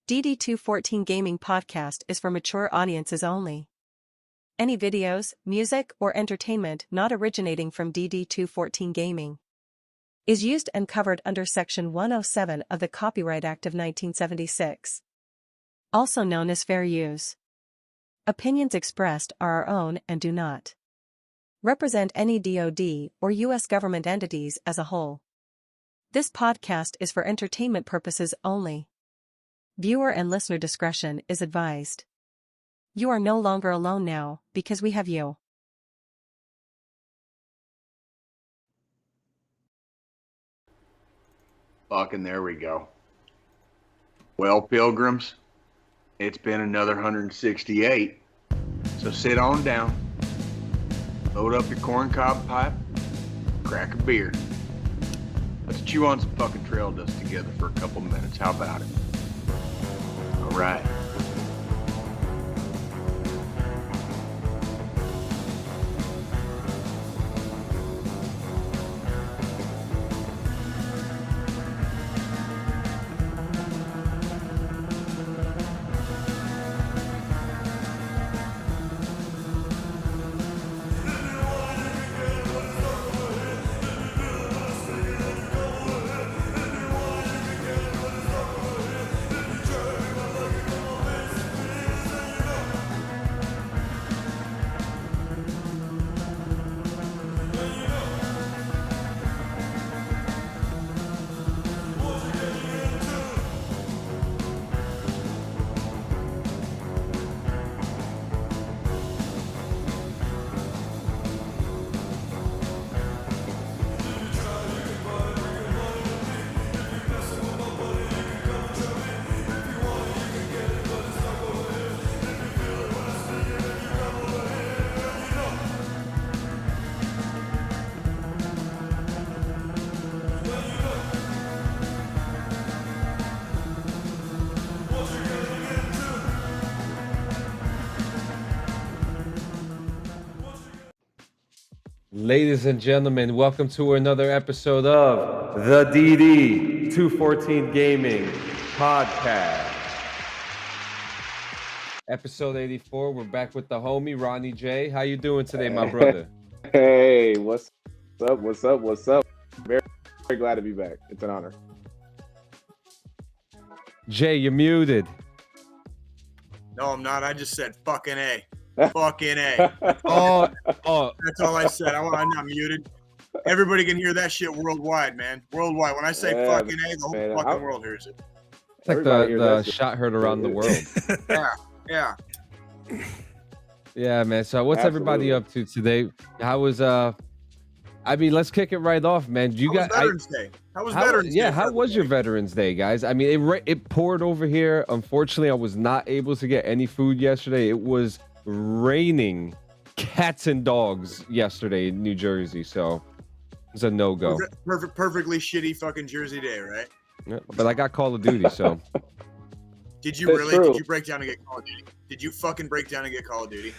DD214 Gaming Podcast is for mature audiences only. Any videos, music, or entertainment not originating from DD214 Gaming is used and covered under Section 107 of the Copyright Act of 1976, also known as fair use. Opinions expressed are our own and do not represent any DoD or U.S. government entities as a whole. This podcast is for entertainment purposes only. Viewer and listener discretion is advised. You are no longer alone now, because we have you. Fucking there we go. Well, pilgrims, it's been another 168, so sit on down, load up your corncob pipe, crack a beer. Let's chew on some fucking trail dust together for a couple minutes. How about it? All right. Ladies and gentlemen, welcome to another episode of the DD214 Gaming Podcast. Episode 84, we're back with the homie, Ronnie Jay. How you doing today, my brother? Hey, what's up? Very, very glad to be back. It's an honor. Jay, you're muted. No, I'm not. I just said fucking A. Fucking A. Oh. That's all I said. I'm not muted. Everybody can hear that shit worldwide, man. Worldwide. When I say fucking A, the whole fucking world hears it. It's like the shot heard around the world. Yeah. Yeah, man. So what's everybody up to today? How was let's kick it right off, man. Veterans Day? How was Veterans Day? Yeah, how was your Veterans Day, guys? I mean, it poured over here. Unfortunately, I was not able to get any food yesterday. It was raining cats and dogs yesterday in New Jersey, so it's a no-go. Perfectly shitty fucking Jersey day, right? Yeah, but I got Call of Duty, so. Did you really? True. Did you break down and get Call of Duty? Did you fucking break down and get Call of Duty?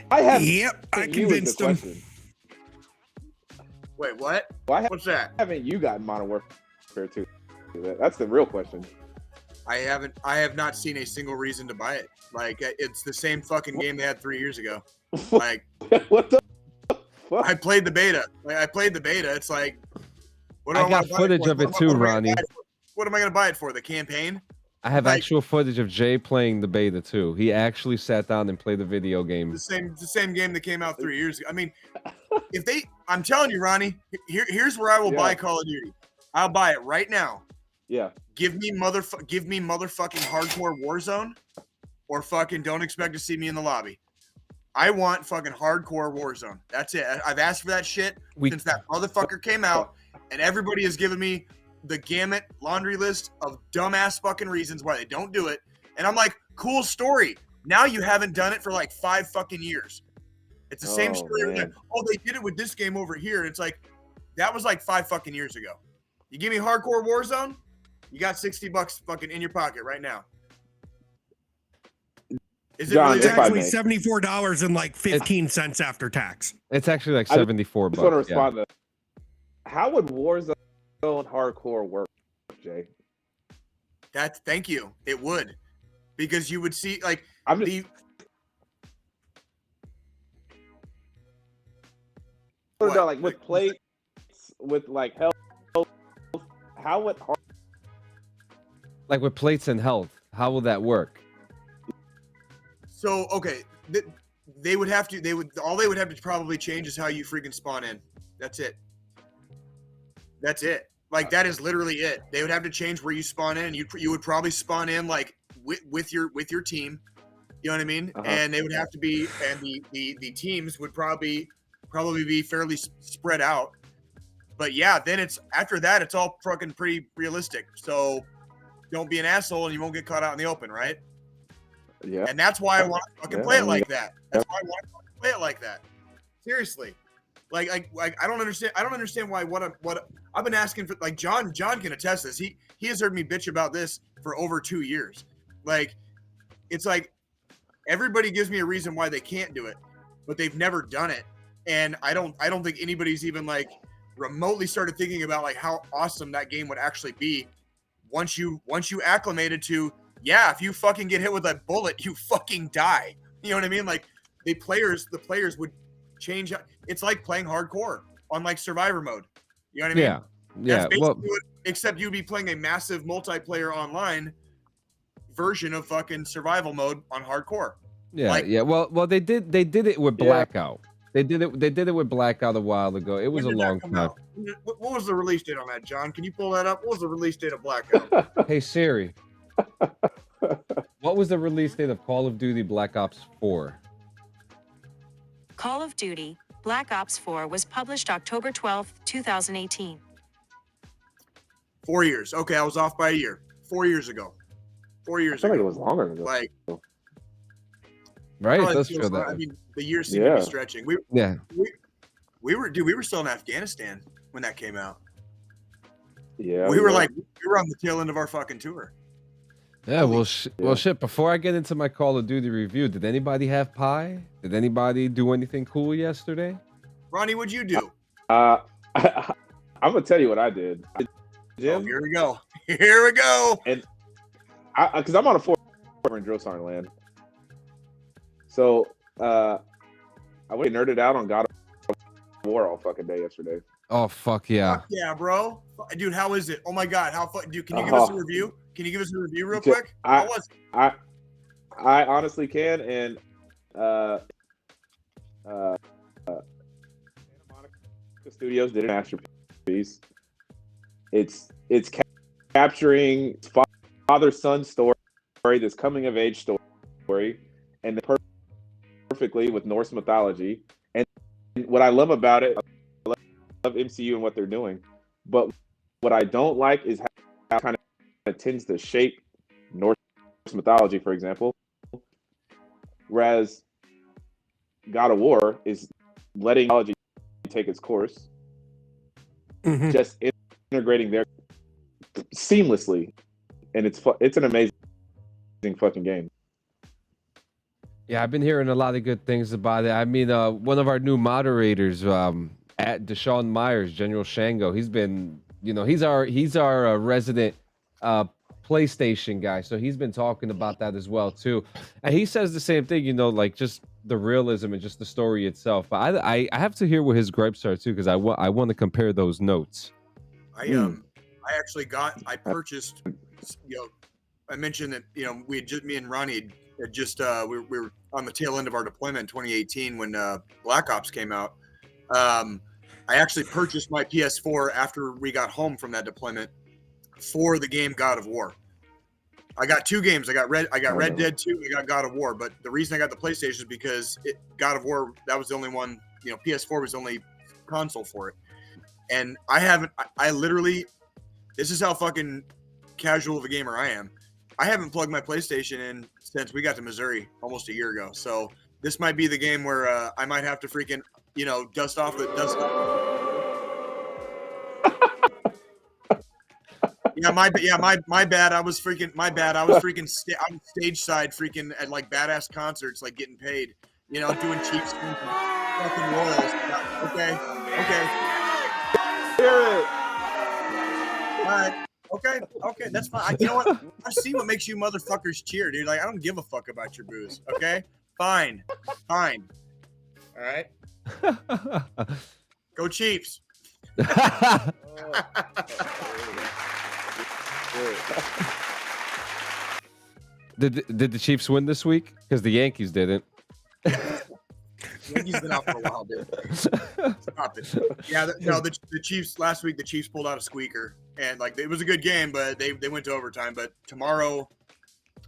I have. Yep, I convinced him. Wait, what? What's that? Haven't you gotten Modern Warfare 2? That's the real question. I have not seen a single reason to buy it. Like, it's the same fucking game they had 3 years ago. Like, what the fuck? I played the beta. It's like, what I got footage of it too, Ronnie. What am I going to buy it for? The campaign? I have actual footage of Jay playing the beta too. He actually sat down and played the video game. The same game that came out 3 years ago. I mean, I'm telling you, Ronnie, here's where I will buy Call of Duty. I'll buy it right now. Yeah. Give me motherfucking hardcore Warzone, or fucking don't expect to see me in the lobby. I want fucking hardcore Warzone. That's it. I've asked for that shit since that motherfucker came out, and everybody has given me the gamut laundry list of dumbass fucking reasons why they don't do it. And I'm like, cool story. Now you haven't done it for like 5 fucking years. It's the same story. Like, they did it with this game over here. It's like, that was like 5 fucking years ago. You give me hardcore Warzone, you got $60 fucking in your pocket right now. Is it John, really actually $74 and like 15 cents after tax? It's actually like 74 bucks. I just want to respond to how would Warzone hardcore work, Jay? Thank you. It would, because you would see like I'm just, like with plates, with like health, how would Like with plates and health, how will that work? So okay, they would have to probably change is how you freaking spawn in. That's it. Like that is literally it. They would have to change where you spawn in. You would probably spawn in like with your team. You know what I mean? And they would have to be, and the teams would probably be fairly spread out. But yeah, then after that it's all fucking pretty realistic. So don't be an asshole and you won't get caught out in the open, right? Yeah. And that's why I want to fucking play it like that. That's why I want to fucking play it like that. Seriously. Like I don't understand why what I've been asking for. Like John can attest this. He has heard me bitch about this for over 2 years. Like it's like everybody gives me a reason why they can't do it, but they've never done it. And I don't think anybody's even like remotely started thinking about like how awesome that game would actually be once you acclimated to, yeah, if you fucking get hit with a bullet, you fucking die. You know what I mean? Like the players would change. It's like playing hardcore on like Survivor mode. You know what I mean? Yeah. That's basically except you'd be playing a massive multiplayer online version of fucking survival mode on hardcore. Yeah, like, yeah. Well, they did it with Blackout. They did it with Blackout a while ago. It was a long time. What was the release date on that, John? Can you pull that up? What was the release date of Blackout? Hey Siri, what was the release date of Call of Duty Black Ops 4? Call of Duty Black Ops 4 was published October 12, 2018. 4 years. Okay, I was off by a year. 4 years ago. 4 years I feel ago. like it was longer ago. Like, right? it Does feels feel that. I mean, the years seem to be stretching. We were still in Afghanistan when that came out. Yeah. We were on the tail end of our fucking tour. Yeah, well, shit. Before I get into my Call of Duty review, did anybody have pie? Did anybody do anything cool yesterday? Ronnie, what'd you do? I'm gonna tell you what I did. Oh, here we go. Here we go. And because I'm on a 4 in drill sergeant land, so I went nerded out on God of War all fucking day yesterday. Oh fuck yeah! Fuck yeah, bro, dude. How is it? Oh my god, how fun, dude? Can you give us a review? Can you give us a review real quick? How was it? I honestly can, and Santa Monica Studios did an masterpiece. It's capturing father-son story, this coming of age story, and perfectly with Norse mythology. And what I love about it, I love MCU and what they're doing, but what I don't like is how it kind of tends to shape Norse mythology, for example, whereas God of War is letting mythology take its course, just integrating there seamlessly, and it's an amazing fucking game. Yeah, I've been hearing a lot of good things about it. I mean, one of our new moderators, at Deshaun Myers, General Shango, he's been, he's our resident PlayStation guy, so he's been talking about that as well too, and he says the same thing, like just the realism and just the story itself. But I have to hear what his gripes are too, because I want to compare those notes. I purchased, I mentioned that, me and Ronnie had just, we were on the tail end of our deployment in 2018 when Black Ops came out. I actually purchased my PS4 after we got home from that deployment for the game God of War. I got 2 games. I got Red Dead 2. I got God of War. But the reason I got the PlayStation is because God of War, that was the only one. PS4 was the only console for it. And I literally, this is how fucking casual of a gamer I am. I haven't plugged my PlayStation in since we got to Missouri almost a year ago. So this might be the game where I might have to freaking, dust off. My bad. I was stage side freaking at like badass concerts, like getting paid, doing cheap fucking royals. Okay. Hear it. All right. Okay, that's fine. You know what? I see what makes you motherfuckers cheer, dude. Like, I don't give a fuck about your booze. Okay, fine. All right, go Chiefs. Did the Chiefs win this week? Because the Yankees didn't. Yankees been out for a while, dude. Stop it. Yeah, the Chiefs last week. The Chiefs pulled out a squeaker, and like it was a good game, but they went to overtime. But tomorrow,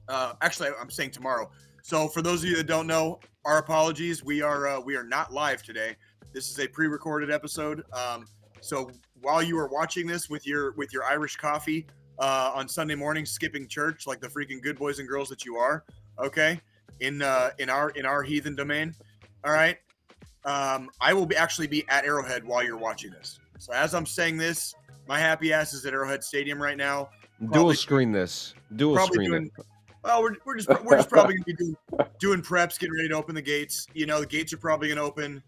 actually, I'm saying tomorrow. So for those of you that don't know, our apologies. We are not live today. This is a pre-recorded episode. So while you are watching this with your Irish coffee on Sunday morning, skipping church like the freaking good boys and girls that you are, okay, in our heathen domain. All right. I will actually be at Arrowhead while you're watching this. So as I'm saying this, my happy ass is at Arrowhead Stadium right now. Dual screen this. Dual screen it. Well, we're just probably gonna be doing preps, getting ready to open the gates. You know, the gates are probably gonna open.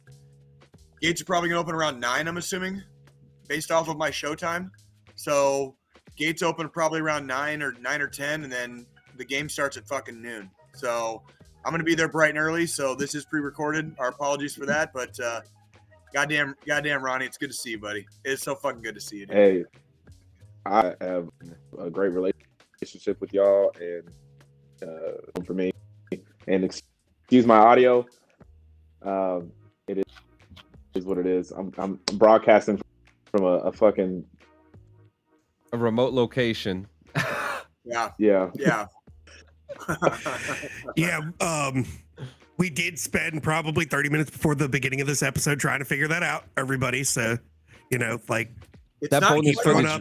Gates are probably gonna open around 9, I'm assuming, based off of my showtime. So gates open probably around 9 or 10, and then the game starts at fucking noon. So I'm gonna be there bright and early. So this is pre-recorded. Our apologies for that, but goddamn, Ronnie, it's good to see you, buddy. It's so fucking good to see you, dude. Hey, I have a great relationship with y'all, and for me, and excuse my audio. It is what it is. I'm broadcasting from a fucking remote location. Yeah. Yeah. We did spend probably 30 minutes before the beginning of this episode trying to figure that out, everybody. So, like,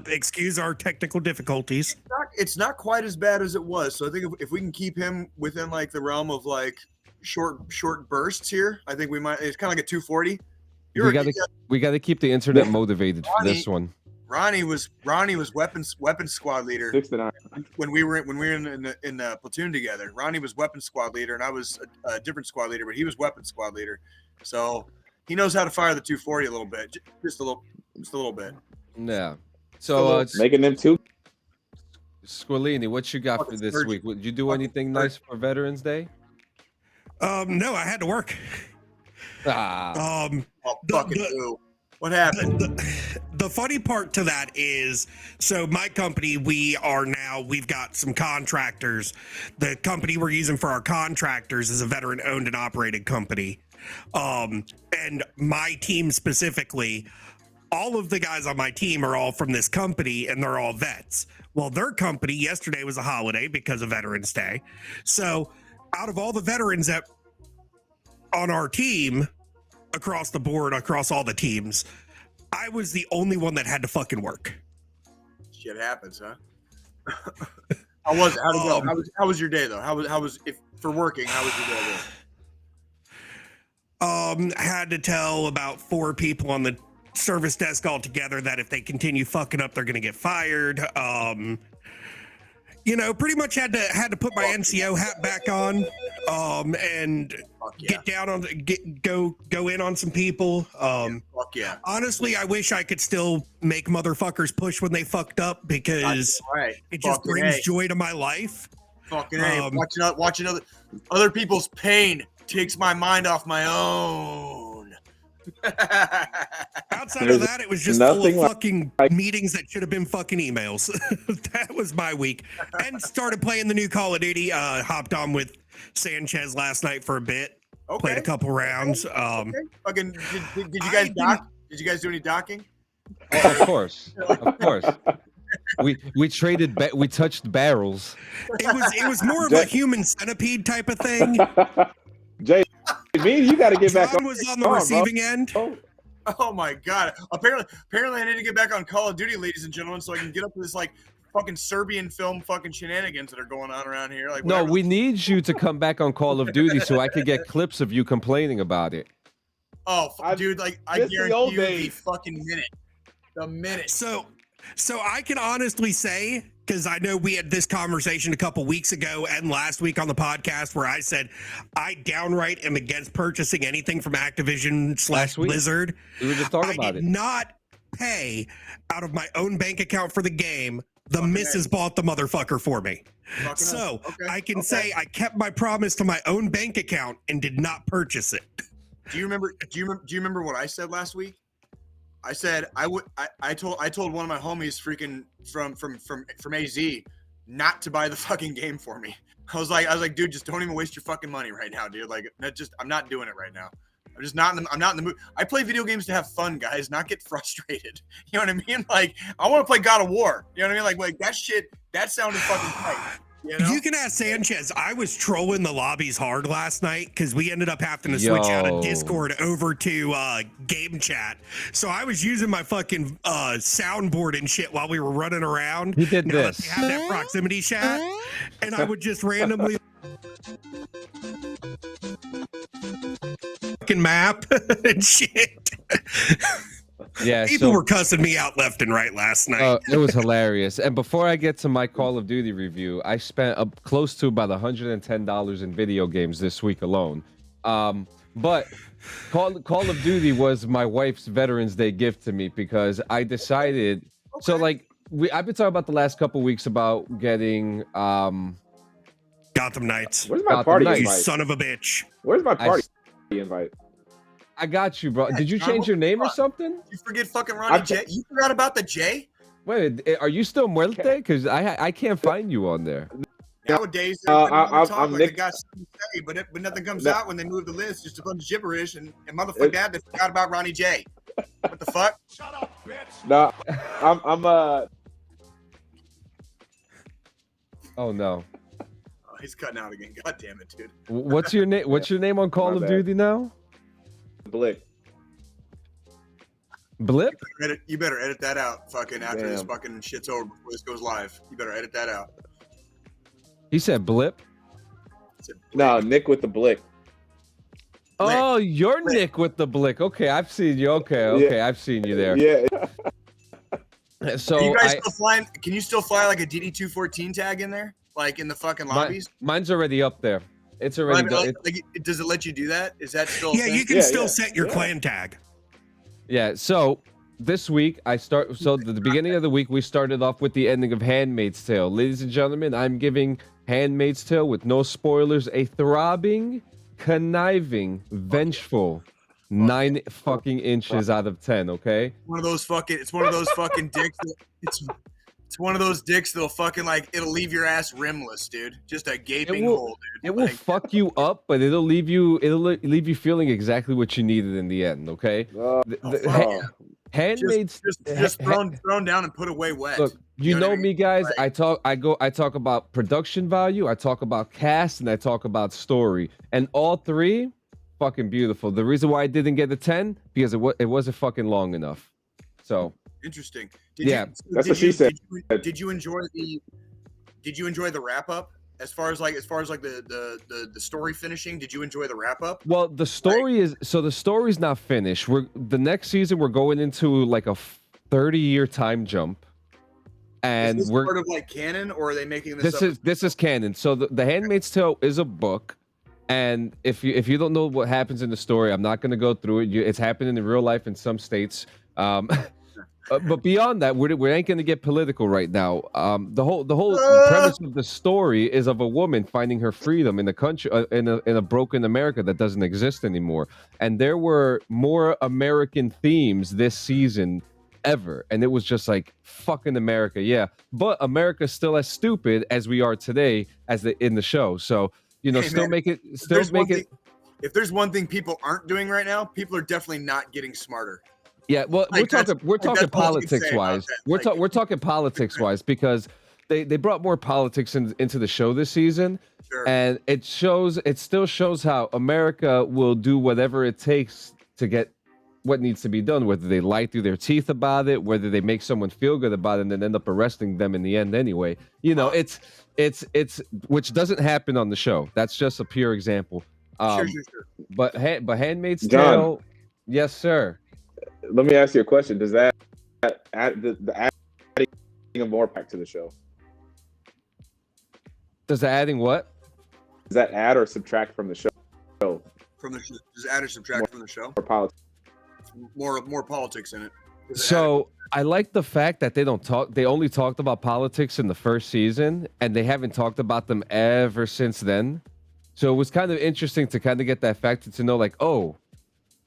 excuse our technical difficulties. It's not quite as bad as it was. So I think if we can keep him within like the realm of like short bursts here, I think we might. It's kind of like a 240. We got to keep the internet motivated for this one. Ronnie was weapons squad leader 6-9 when we were in the platoon together. Ronnie was weapons squad leader, and I was a different squad leader, but he was weapons squad leader. So he knows how to fire the 240 a little bit, just a little bit. Yeah. So making them too. Squilini, what you got for this week? Did you do anything nice for Veterans Day? No, I had to work. What happened? The funny part to that is, so my company, we've got some contractors. The company we're using for our contractors is a veteran owned and operated company. And my team specifically, all of the guys on my team are all from this company, and they're all vets. Well, their company, yesterday was a holiday because of Veterans Day. So out of all the veterans that on our team, across the board, across all the teams, I was the only one that had to fucking work. Shit happens, huh? How was it? How'd it go? How was your day though? How was if for working? How was your day I had to tell about 4 people on the service desk altogether that if they continue fucking up, they're gonna get fired. Pretty much had to put my NCO hat back on, and get down on go in on some people. Fuck yeah. Honestly, I wish I could still make motherfuckers push when they fucked up, because it just brings joy to my life. Fucking watching other people's pain takes my mind off my own. Outside of that, it was just full of fucking meetings that should have been fucking emails. That was my week. And started playing the new Call of Duty. Hopped on with Sanchez last night for a bit. Okay. Played a couple rounds. Fucking, did you guys dock? Did you guys do any docking? Of course. We traded. We touched barrels. It was more of a human centipede type of thing. Jay, you got to get back on. Was on the receiving end. Oh my god! Apparently, I need to get back on Call of Duty, ladies and gentlemen, so I can get up to this like fucking Serbian film fucking shenanigans that are going on around here. Like, no, we need you to come back on Call of Duty so I could get clips of you complaining about it. Oh, dude! Like, I guarantee you the fucking minute. So I can honestly say, because I know we had this conversation a couple weeks ago and last week on the podcast where I said I downright am against purchasing anything from Activision / Blizzard. We were just talking about it. I did not pay out of my own bank account for the game The missus bought the motherfucker for me. So I can say I kept my promise to my own bank account and did not purchase it. Do you remember what I said last week? I said I told one of my homies freaking from AZ not to buy the fucking game for me. I was like, dude, just don't even waste your fucking money right now, dude. Like, I'm not doing it right now. I'm not in the mood. I play video games to have fun, guys, not get frustrated. You know what I mean? Like, I want to play God of War. You know what I mean? Like that shit, that sounded fucking tight. You know? You can ask Sanchez. I was trolling the lobbies hard last night because we ended up having to switch out of Discord over to game chat. So I was using my fucking soundboard and shit while we were running around. He did this. That we have that proximity chat, and I would just randomly fucking map and shit. Yeah, people were cussing me out left and right last night. It was hilarious. And before I get to my Call of Duty review, I spent close to about $110 in video games this week alone. But Call of Duty was my wife's Veterans Day gift to me because I decided. So like I've been talking about the last couple weeks about getting Gotham Knights. Where's my party invite? You son of a bitch. Where's my party invite? I got you, bro. Did you change your name or something? You forget fucking Ronnie Jay? You forgot about the J? Wait, are you still Muerte? Because I can't find you on there. Nowadays, I'm Nick. They got something to say, but nothing comes out when they move the list. Just a bunch of gibberish, and motherfucker that they forgot about Ronnie Jay. What the fuck? Shut up, bitch. No, I'm Oh no. Oh, he's cutting out again. God damn it, dude. What's your name? What's your name on Call of Duty now? Blip. Blip? You better edit that out, fucking after this fucking shit's over before this goes live. You better edit that out. He said Blip. No, Nick with the blick. Oh, you're Nick with the blick. Okay, I've seen you. Okay, I've seen you there. Yeah. So are you guys still flying? Can you still fly like a DD214 tag in there, like in the fucking lobbies? Mine's already up there. It's already done. Does it let you do that? Is that still? Yeah, you can still set your clan tag. Yeah. So this week the beginning of the week we started off with the ending of Handmaid's Tale. Ladies and gentlemen, I'm giving Handmaid's Tale with no spoilers a throbbing, conniving, vengeful 9 fucking inches out of 10. Okay. It's one of those fucking dicks. It's one of those dicks that'll fucking it'll leave your ass rimless, dude. Just a gaping hole, dude. It will fuck you up, but it'll leave you feeling exactly what you needed in the end. Okay. Handmaid's just thrown down and put away wet. Look, you know me, guys. I talk about production value, I talk about cast, and I talk about story, and all three fucking beautiful. The reason why I didn't get a 10 because it wasn't fucking long enough. So interesting. That's what she said. Did you enjoy the wrap up? As far as the story finishing, did you enjoy the wrap up? Well, the story's not finished. The next season we're going into like a 30-year time jump, and is this part of canon, or are they making this? This is canon. So the Handmaid's Tale is a book, and if you don't know what happens in the story, I'm not going to go through it. It's happening in real life in some states. But beyond that, we ain't going to get political right now. The whole premise of the story is of a woman finding her freedom in a country in a broken America that doesn't exist anymore. And there were more American themes this season ever, and it was just like fucking America, yeah. But America's still as stupid as we are today in the show. So make it. If there's one thing people aren't doing right now, people are definitely not getting smarter. Yeah, well, we're talking politics wise. We're talking politics wise because they brought more politics into the show this season, and it still shows how America will do whatever it takes to get what needs to be done. Whether they lie through their teeth about it, whether they make someone feel good about it, and then end up arresting them in the end anyway. It's which doesn't happen on the show. That's just a pure example. Sure. But Handmaid's Tale, yes, sir. Let me ask you a question. Does that add the adding more back to the show? Does that adding what? Does that add or subtract from the show? Does add or subtract from the show? Or politics? More politics in it. So I like the fact that they don't talk. They only talked about politics in the first season, and they haven't talked about them ever since then. So it was kind of interesting to kind of get that fact to know, like, oh,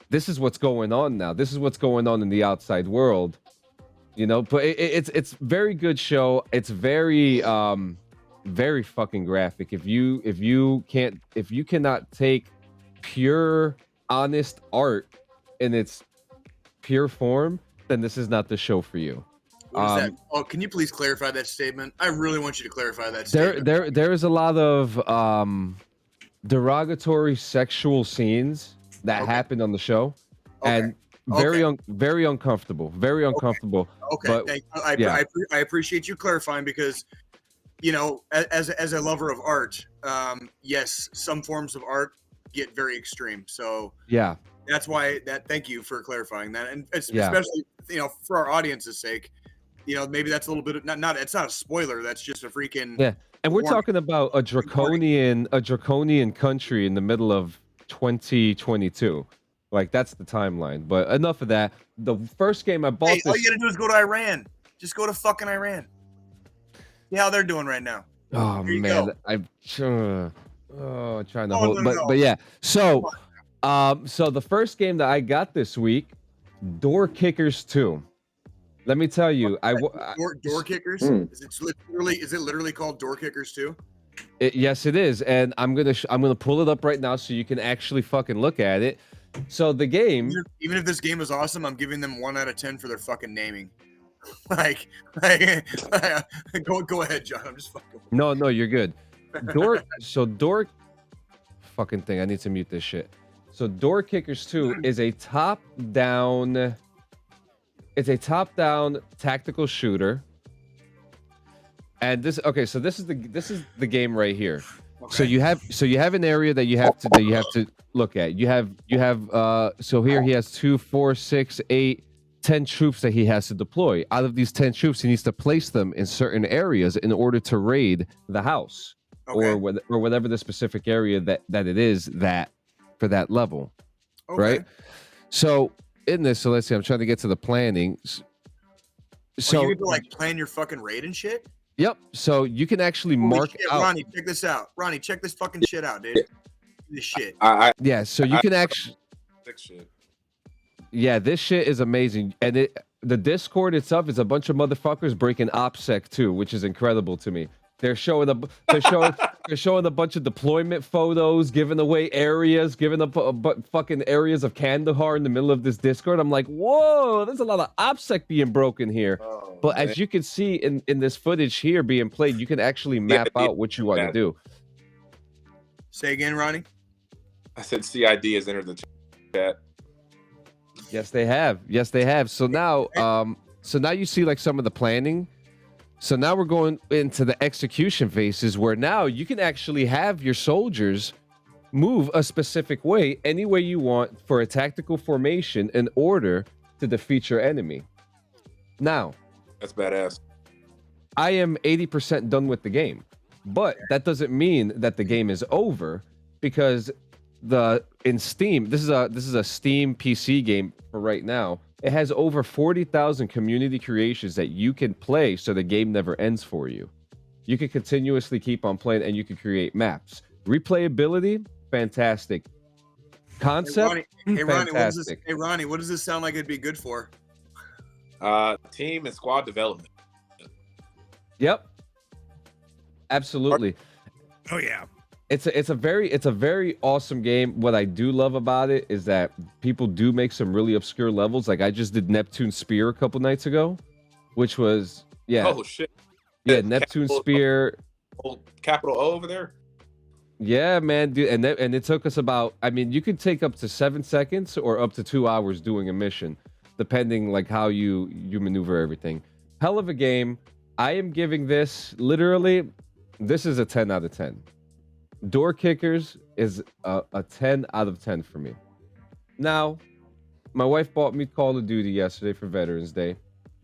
this is what's going on now. This is what's going on in the outside world, you know. But it's very good show. It's very very fucking graphic. If you cannot take pure honest art in its pure form, then this is not the show for you. What is that? Oh, can you please clarify that statement? I really want you to clarify that statement. There is a lot of derogatory sexual scenes that happened on the show, and very uncomfortable. Very uncomfortable. Okay, but, I appreciate you clarifying, because, you know, as a lover of art, yes, some forms of art get very extreme. So yeah, that's why thank you for clarifying that, and especially, you know, for our audience's sake, you know, maybe that's a little bit of, not it's not a spoiler, that's just a freaking and we're talking about a draconian country in the middle of 2022. Like, that's the timeline. But enough of that. The first game I bought, all you gotta do is go to Iran. Just go to fucking Iran. See how they're doing right now. Oh man, I'm trying to hold, but yeah. So, so the first game that I got this week, Door Kickers 2. Let me tell you, Door Kickers. Is it literally called Door Kickers 2? Yes, it is, and I'm gonna pull it up right now so you can actually fucking look at it. So the game, even if this game is awesome, I'm giving them 1 out of 10 for their fucking naming. like go ahead, John. I'm just fucking. No, you're good. Door fucking thing. I need to mute this shit. So Door Kickers 2 is a top-down. It's a top-down tactical shooter. And this is the game right here. Okay. So you have an area that you have to look at. You have so here he has 2, 4, 6, 8, 10 troops that he has to deploy. Out of these 10 troops, he needs to place them in certain areas in order to raid the house, or whatever the specific area that it is that for that level. Okay. Right? So in this, so let's see, I'm trying to get to the planning. So you get to like plan your fucking raid and shit? Yep. So you can actually mark out. Ronnie, check this out. Ronnie, check this fucking shit out, dude. This shit. So you can actually. Yeah, this shit is amazing, and the Discord itself is a bunch of motherfuckers breaking OPSEC too, which is incredible to me. They're showing a bunch of deployment photos, giving away areas, giving up fucking areas of Kandahar in the middle of this Discord. I'm like, whoa, there's a lot of OPSEC being broken here. But as you can see in this footage here being played, you can actually map out what you want to do. Say again, Ronnie. I said CID has entered the chat. Yes, they have. So now, you see like some of the planning. So now we're going into the execution phases, where now you can actually have your soldiers move a specific way, any way you want, for a tactical formation in order to defeat your enemy. Now, that's badass. I am 80% done with the game, but that doesn't mean that the game is over, because in Steam, this is a Steam PC game for right now. It has over 40,000 community creations that you can play, so the game never ends for you. You can continuously keep on playing, and you can create maps. Replayability, fantastic. Concept, fantastic. Hey Ronnie, what does this sound like it'd be good for? Team and squad development. Yep. Absolutely. Oh yeah. It's a very awesome game. What I do love about it is that people do make some really obscure levels. Like I just did Neptune Spear a couple nights ago, which was Oh shit. Yeah, Neptune Spear. Capital O over there. Yeah, man, dude, and it took us about. I mean, you could take up to 7 seconds or up to 2 hours doing a mission, depending like how you maneuver everything. Hell of a game. I am giving this literally. This is a 10 out of 10. Door Kickers is a 10 out of 10 for me. Now, my wife bought me Call of Duty yesterday for Veterans Day.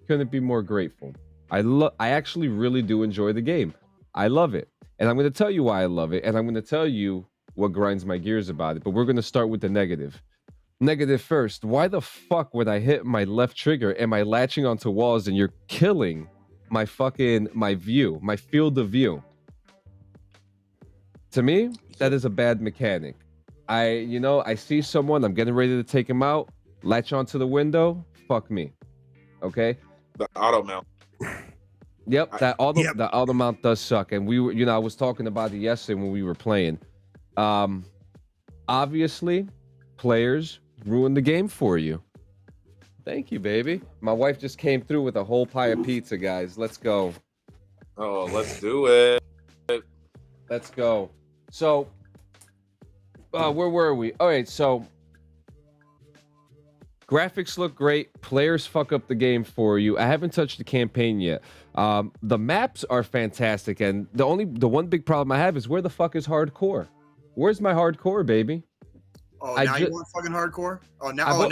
Couldn't be more grateful. I actually really do enjoy the game. I love it. And I'm going to tell you why I love it. And I'm going to tell you what grinds my gears about it. But we're going to start with the negative. Negative first. Why the fuck would I hit my left trigger? Am I latching onto walls and you're killing my view, my field of view? To me, that is a bad mechanic. I see someone, I'm getting ready to take him out, latch onto the window, fuck me. Okay? The auto mount. Yep, the auto mount does suck. And we were, I was talking about it yesterday when we were playing. Obviously, players ruin the game for you. Thank you, baby. My wife just came through with a whole pie of pizza, guys. Let's go. Oh, let's do it. Let's go. So, where were we? All right, so graphics look great. Players fuck up the game for you. I haven't touched the campaign yet. The maps are fantastic, and the one big problem I have is where the fuck is hardcore? Where's my hardcore, baby? Oh, now you want fucking hardcore? Oh, now we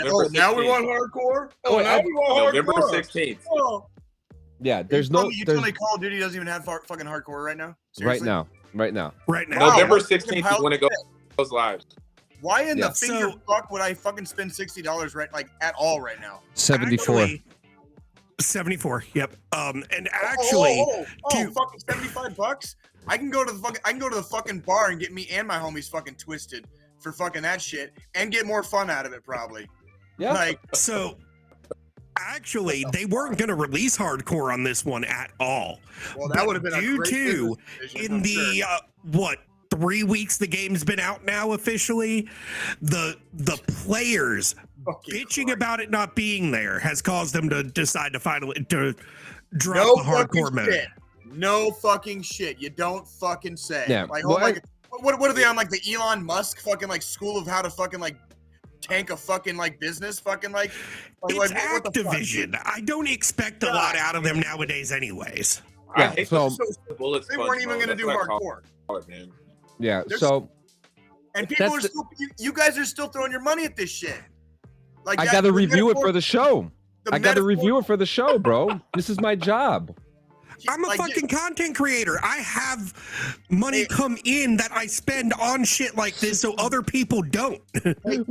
want hardcore? Oh, now we want November hardcore. 16th. Oh. Yeah, You tell me Call of Duty doesn't even have fucking hardcore right now? Seriously? Right now. Wow, November 16th is when it goes live. Why in the finger fuck would I fucking spend $60 at all right now? 74. Actually, 74. Yep. And actually, fucking $75. I can go to the fucking bar and get me and my homies fucking twisted for fucking that shit and get more fun out of it probably. Yeah. So actually, they weren't going to release hardcore on this one at all. Well, that would have been a great decision, in the sure. 3 weeks the game's been out now officially, the players bitching about it not being there has caused them to decide to finally drop the hardcore mode. No fucking shit. You don't fucking say. Yeah. What are they on the Elon Musk fucking school of how to fucking tank a fucking business fucking it's Activision. I don't expect a lot out of them nowadays anyways. I hate so bullets. They weren't even gonna do hardcore. Man. Yeah, and people are still you guys are still throwing your money at this shit. I gotta review it for the show. I gotta review it for the show, bro. This is my job. I'm a fucking content creator. I have money come in that I spend on shit like this so other people don't. Hey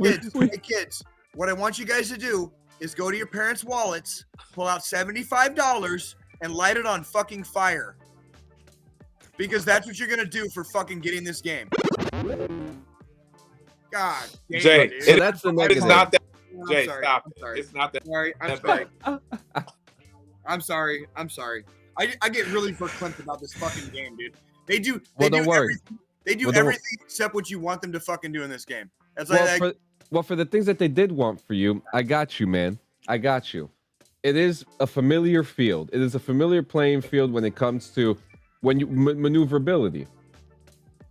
kids, what I want you guys to do is go to your parents' wallets, pull out $75 and light it on fucking fire. Because that's what you're gonna do for fucking getting this game. God damn, Jay, dude. So that's the negative. It's not that. I'm Jay, sorry, stop I'm it. sorry. It's not that. I'm sorry. I'm sorry. I get really verklempt about this fucking game, dude. They do Don't worry. Everything except what you want them to fucking do in this game. That's for the things that they did want for you, I got you, man. I got you. It is a familiar field. It is a familiar playing field when it comes to maneuverability.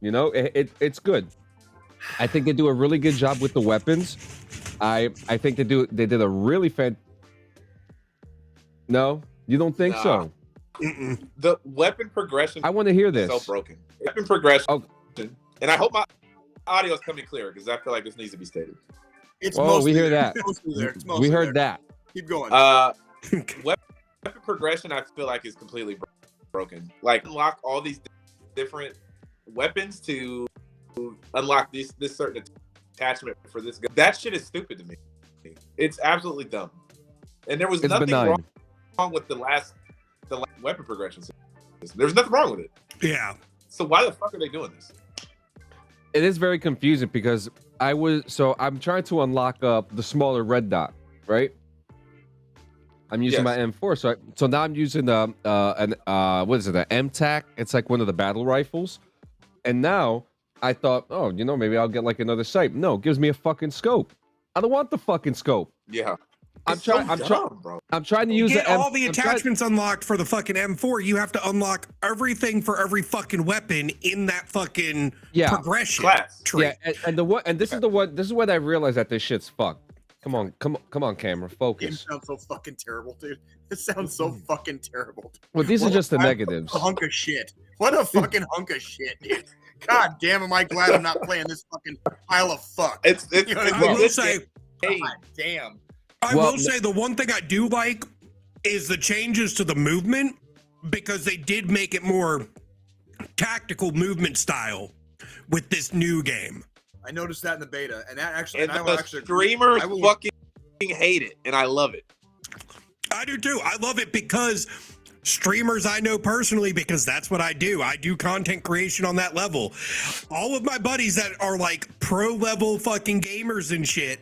It's good. I think they do a really good job with the weapons. I think they did a really No, you don't think so? The weapon progression. I want to hear this. So broken. Weapon progression. And I hope my audio is coming clear because I feel like this needs to be stated. We hear that. We heard that. Keep going. Weapon progression, I feel like is completely broken. Unlock all these different weapons to unlock this certain attachment for this gun. That shit is stupid to me. It's absolutely dumb. And there was nothing wrong with the weapon progression system. There's nothing wrong with it. Yeah. So why the fuck are they doing this? It is very confusing because I'm trying to unlock the smaller red dot, right? I'm using my M4, so now I'm using what is it, an MTAC? It's like one of the battle rifles. And now I thought, maybe I'll get another sight. No, it gives me a fucking scope. I don't want the fucking scope. Yeah. I'm trying to use all the attachments unlocked for the fucking M4. You have to unlock everything for every fucking weapon in that fucking progression tree. Yeah, and this is what I realized that this shit's fucked. Come on, camera, focus. It sounds so fucking terrible, dude. It sounds so fucking terrible. Well, these are just the negatives. What a hunk of shit. What a fucking hunk of shit, dude. God damn, am I glad I'm not playing this fucking pile of fuck. I will say, God damn. I will say the one thing I do like is the changes to the movement because they did make it more tactical movement style with this new game. I noticed that in the beta, and that actually, And and I will the actually streamers fucking hate it, and I love it. I do too. I love it because streamers I know personally, because that's what I do. I do content creation on that level. All of my buddies that are like pro level fucking gamers and shit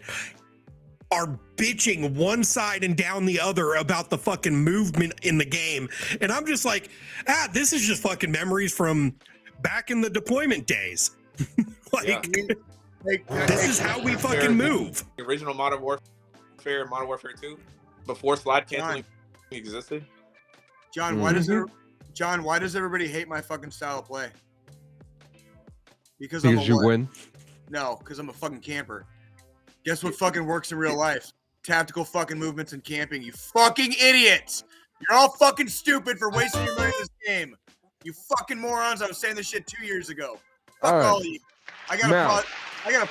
are bitching one side and down the other about the fucking movement in the game. And I'm just like, this is just fucking memories from back in the deployment days. This is how we fucking move. The original Modern Warfare and Modern Warfare 2, before slide canceling existed. John, why does everybody hate my fucking style of play? Because you win? No, because I'm a fucking camper. Guess what fucking works in real life? Tactical fucking movements and camping, you fucking idiots! You're all fucking stupid for wasting your money in this game. You fucking morons, I was saying this shit 2 years ago. Fuck all of you. I gotta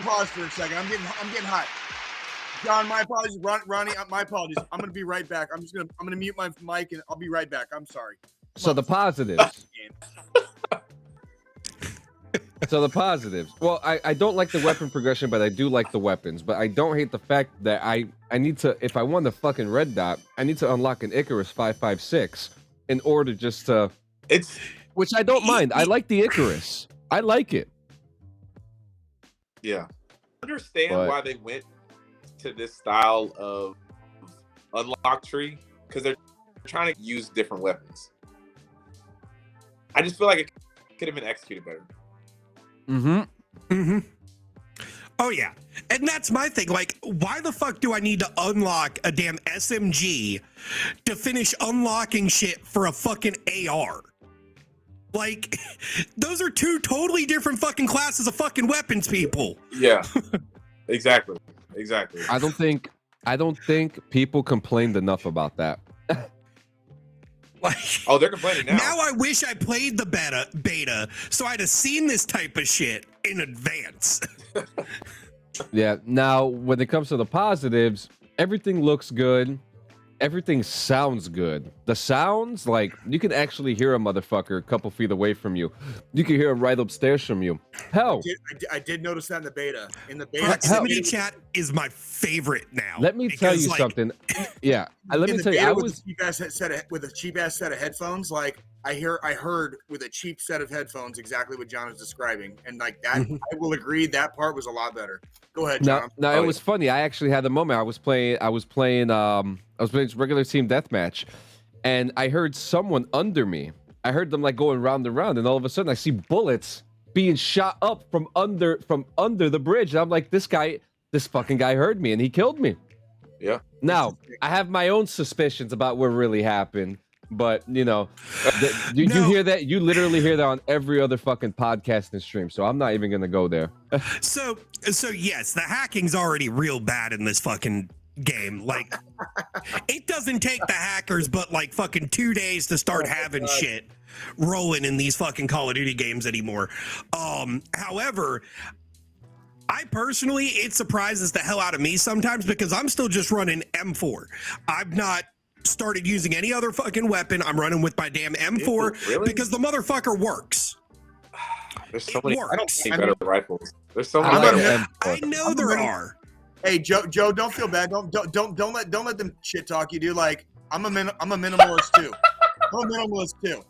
pause for a second. I'm getting hot. John, my apologies. Ronnie, my apologies. I'm gonna be right back. I'm gonna mute my mic and I'll be right back. I'm sorry. So the positives. Well, I don't like the weapon progression, but I do like the weapons. But I don't hate the fact that I need to, if I want the fucking red dot, I need to unlock an Icarus 556 in order just to. Which I don't mind. I like the Icarus. I like it. Yeah. I understand why they went to this style of unlock tree, because they're trying to use different weapons. I just feel like it could have been executed better. Oh yeah, and that's my thing. Like, why the fuck do I need to unlock a damn SMG to finish unlocking shit for a fucking AR? Like, those are two totally different fucking classes of fucking weapons, people. Yeah, exactly. I don't think people complained enough about that. Oh, they're complaining now. Now I wish I played the beta so I'd have seen this type of shit in advance. Yeah. Now, when it comes to the positives, everything looks good. Everything sounds good. The sounds, like, you can actually hear a motherfucker a couple feet away from you. You can hear him right upstairs from you. Hell, I did notice that in the beta. Proximity chat is my favorite now. Let me tell you something. Yeah, let me tell you. I was with a cheap ass set of headphones. Like I heard with a cheap set of headphones exactly what John was describing, and like that, I will agree that part was a lot better. Go ahead, John. Now it was funny. I actually had a moment. I was playing regular team deathmatch, and I heard someone under me. I heard them like going round and round, and all of a sudden I see bullets being shot up from under the bridge. And I'm like, this fucking guy heard me and he killed me. Yeah. Now I have my own suspicions about what really happened, but you know, you hear that? You literally hear that on every other fucking podcast and stream. So I'm not even gonna go there. So yes, the hacking's already real bad in this fucking game. Like, it doesn't take the hackers but like fucking 2 days to start having shit rolling in these fucking Call of Duty games anymore. However, I personally, it surprises the hell out of me sometimes because I'm still just running M4. I've not started using any other fucking weapon. I'm running with my damn M4 because the motherfucker works. There's so many better rifles. There's so many better. I know there are. Hey Joe, don't feel bad. Don't let them shit talk you, dude. Like I'm a minimalist too. I'm a minimalist too.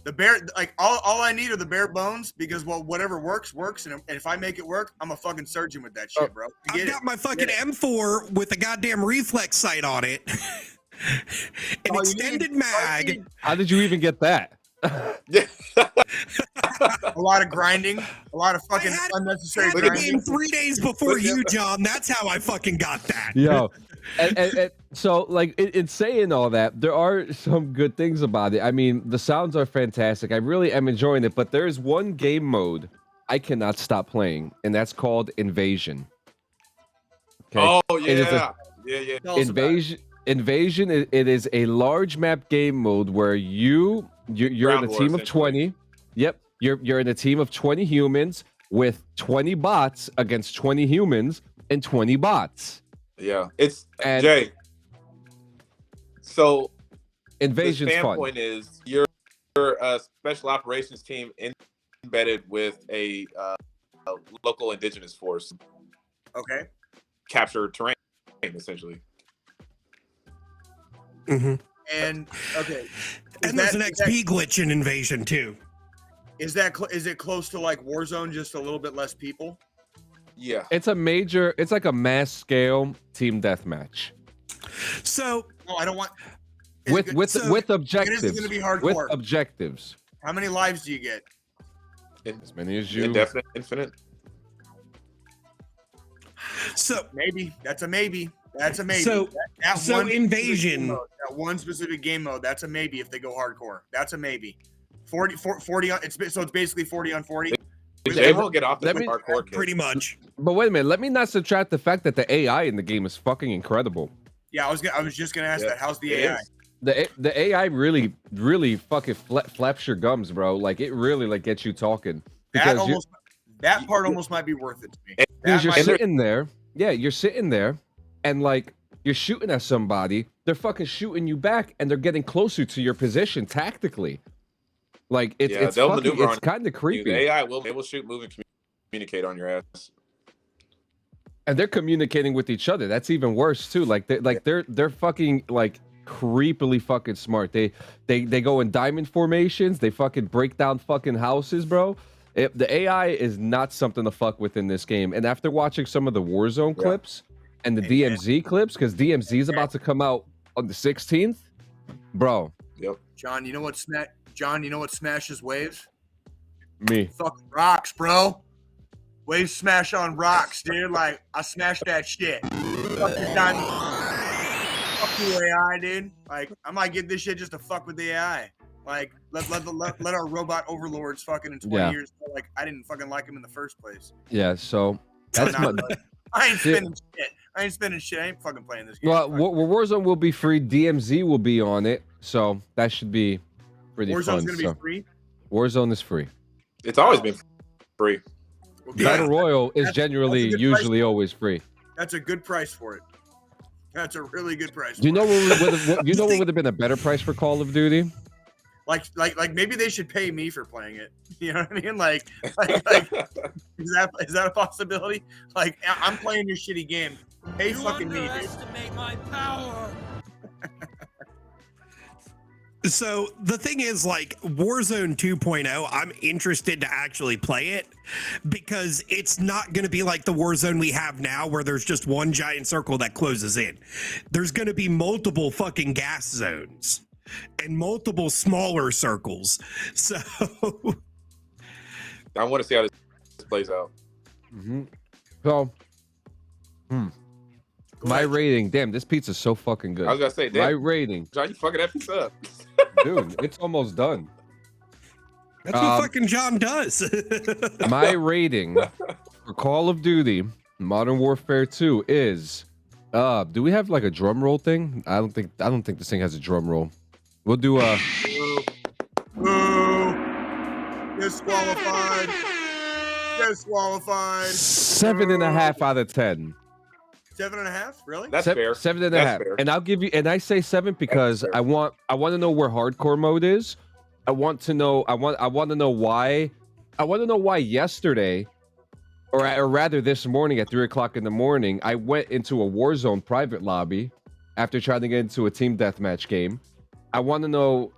The bare, like all I need are the bare bones because whatever works, and if I make it work, I'm a fucking surgeon with that shit, bro. I've got my fucking M4 with a goddamn reflex sight on it. An extended mag. How did you even get that? A lot of grinding, a lot of fucking unnecessary grinding. Game 3 days before you, John. That's how I fucking got that. Yo, and so like in saying all that, there are some good things about it. I mean, the sounds are fantastic. I really am enjoying it. But there is one game mode I cannot stop playing, and that's called Invasion. Okay? Oh yeah, yeah. Invasion. It is a large map game mode where you're in a team of 20. Yep, you're in a team of 20 humans with 20 bots against 20 humans and 20 bots. Yeah, Jay. So, Invasion's the fun. standpoint is you're a special operations team embedded with a local indigenous force Okay. capture terrain, essentially. Mm-hmm. And okay. And there's an XP glitch in Invasion too. Is it close to like Warzone, just a little bit less people? Yeah. It's like a mass scale team deathmatch. So No, I don't want. With objectives. It is going to be hardcore. With objectives. How many lives do you get? As many as you. Indefinite, infinite. So maybe that's a maybe. That's a maybe. So Invasion. That one specific game mode. That's a maybe if they go hardcore. That's a maybe. 40 on. It's basically 40 on 40. They won't get off the hardcore. Pretty much. But wait a minute. Let me not subtract the fact that the AI in the game is fucking incredible. Yeah, I was just gonna ask that. How's the AI? The AI really fucking flaps your gums, bro. Like it really like gets you talking. That part almost might be worth it to me. Because you're sitting there. Yeah, you're sitting there, and like you're shooting at somebody. They're fucking shooting you back, and they're getting closer to your position tactically. Like it's kind of creepy. The AI will shoot, move, and communicate on your ass. And they're communicating with each other. That's even worse too. Like they're fucking like creepily fucking smart. They go in diamond formations. They fucking break down fucking houses, bro. The AI is not something to fuck with in this game. And after watching some of the Warzone clips and the DMZ clips, because DMZ is about to come out on the 16th, bro. Yep. John, you know what smashes waves? Me. Fucking rocks, bro. Wave smash on rocks, dude. Like, I smashed that shit. Fuck you, AI, dude. Like, I might get this shit just to fuck with the AI. Like, let our robot overlords fucking in 20 years. Like, I didn't fucking like him in the first place. Yeah, so that's I ain't spending shit. I ain't fucking playing this game. Well, Warzone will be free. DMZ will be on it, so that should be pretty fun. Warzone's gonna be free? Warzone is free. It's always been free. Battle Royale is usually always free. That's a good price for it. That's a really good price. Do you know what would have been a better price for Call of Duty? Like maybe they should pay me for playing it. You know what I mean? Like is that a possibility? Like, I'm playing your shitty game. Pay fucking me, dude. My power. So the thing is, like, Warzone 2.0, I'm interested to actually play it because it's not going to be like the Warzone we have now where there's just one giant circle that closes in. There's going to be multiple fucking gas zones and multiple smaller circles. So I want to see how this plays out. Mm-hmm. So, my rating. Damn, this pizza's so fucking good. I was gonna say, damn, my rating. John, you fucking that pizza up. Dude, it's almost done. That's what fucking John does. My rating for Call of Duty Modern Warfare 2 is do we have like a drum roll thing? I don't think this thing has a drum roll. We'll do a disqualified. 7.5 out of 10. 7.5? Really? That's fair. 7.5. Fair. And I'll give you, and I say 7 because I want to know where hardcore mode is. I want to know why yesterday, or rather this morning at 3 o'clock in the morning, I went into a Warzone private lobby after trying to get into a team deathmatch game. I want to know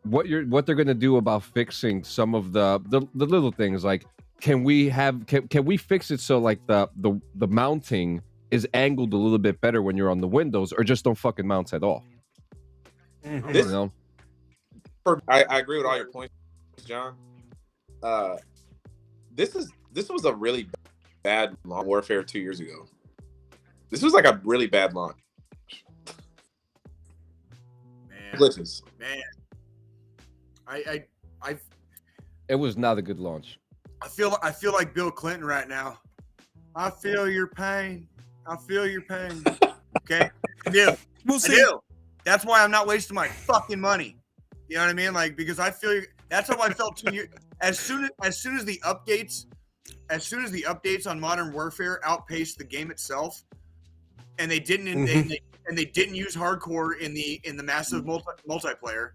what they're gonna do about fixing some of the little things. Like, can we fix it so like the mounting is angled a little bit better when you're on the windows, or just don't fucking mount at all? I agree with all your points, John. This was a really bad launch Warfare 2 years ago. This was like a really bad launch. Glitches. Man. It was not a good launch. I feel like Bill Clinton right now. I feel your pain. Okay? I do. We'll see. I do. That's why I'm not wasting my fucking money. You know what I mean? Like, because I feel that's how I felt 2 years. As soon as the updates on Modern Warfare outpaced the game itself, and they didn't and they didn't use hardcore in the massive multiplayer,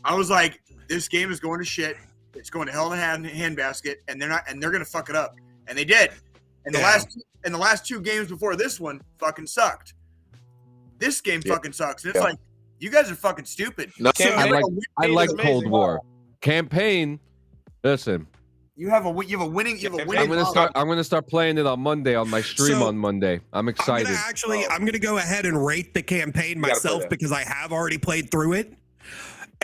I was like, this game is going to shit. It's going to hell in a handbasket, and they're gonna fuck it up, and they did. And the last two games before this one fucking sucked. This game fucking sucks. And it's like, you guys are fucking stupid. No, I like Cold War campaign. Listen, you have a winning. I'm gonna start playing it on Monday on my stream on Monday. I'm excited. I'm gonna go ahead and rate the campaign myself because I have already played through it,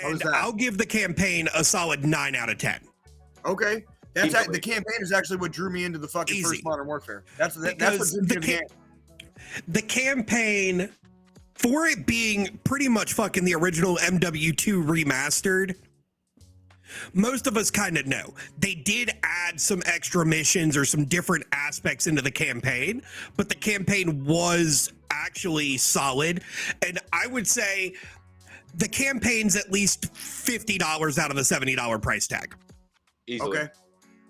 and I'll give the campaign a solid 9 out of 10. Okay, the campaign is actually what drew me into the fucking first Modern Warfare. That's what drew me into the campaign. For it being pretty much fucking the original MW2 remastered, most of us kind of know. They did add some extra missions or some different aspects into the campaign, but the campaign was actually solid. And I would say the campaign's at least $50 out of the $70 price tag. Easily.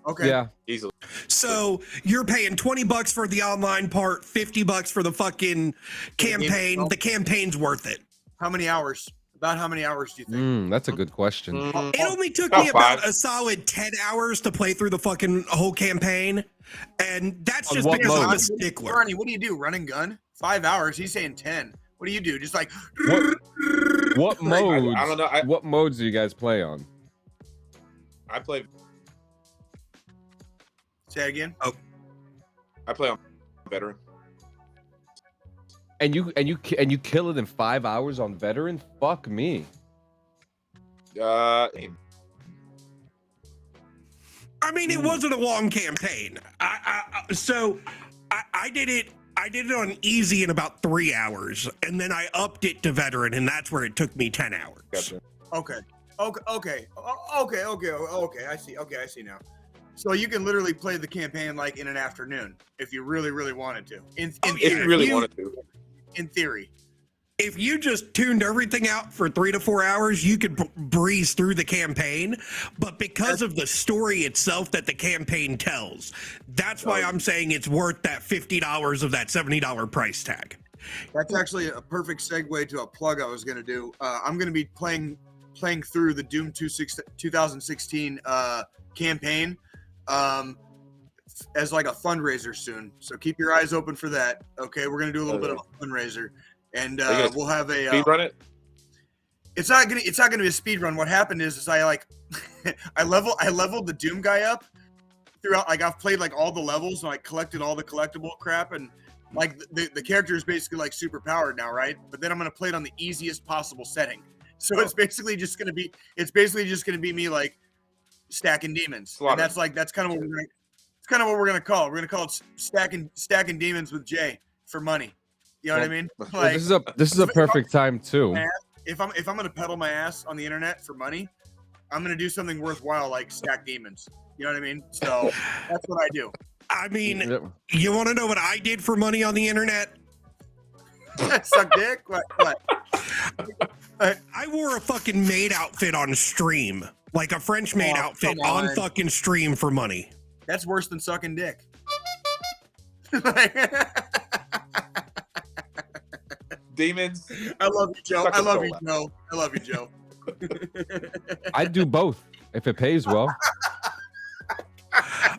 Okay. Yeah. Easily. So you're paying $20 for the online part, $50 for the fucking campaign. The campaign's worth it. How many hours? About how many hours do you think? That's a good question. It only took me about a solid 10 hours to play through the fucking whole campaign. And that's just because I'm a stickler. Ronnie, what do you do? Run and gun? 5 hours. He's saying 10. What do you do? Just like what modes? I don't know. What modes do you guys play on? I play. Say it again. Oh, I play on veteran. And you kill it in 5 hours on veteran? Fuck me. I mean, it wasn't a long campaign. I did it. I did it on easy in about 3 hours, and then I upped it to veteran, and that's where it took me 10 hours. Gotcha. Okay. I see. Okay, I see now. So you can literally play the campaign like in an afternoon if you really, really wanted to. If you really wanted to. In theory. If you just tuned everything out for 3 to 4 hours, you could breeze through the campaign. But because of the story itself that the campaign tells, that's why I'm saying it's worth that $50 of that $70 price tag. That's actually a perfect segue to a plug I was going to do. I'm going to be playing through the Doom 2016 campaign as like a fundraiser soon. So keep your eyes open for that. Okay, we're going to do a little bit of a fundraiser. And we'll have a speed run it. It's not gonna be a speed run. What happened is I like I leveled the Doom guy up throughout. Like I've played like all the levels and like collected all the collectible crap, and like the character is basically like super powered now, right? But then I'm gonna play it on the easiest possible setting. So it's basically just gonna be me like stacking demons. And that's kind of what we're gonna call it. We're gonna call it stacking demons with Jay for money. You know what I mean? Like, this is a perfect time too. If I'm gonna peddle my ass on the internet for money, I'm gonna do something worthwhile like stack demons. You know what I mean? So that's what I do. I mean, you want to know what I did for money on the internet? Suck dick? What? I wore a fucking maid outfit on stream, like a French maid outfit on fucking stream for money. That's worse than sucking dick. Demons. I love you, Joe. I love you, Joe. I'd do both if it pays well. I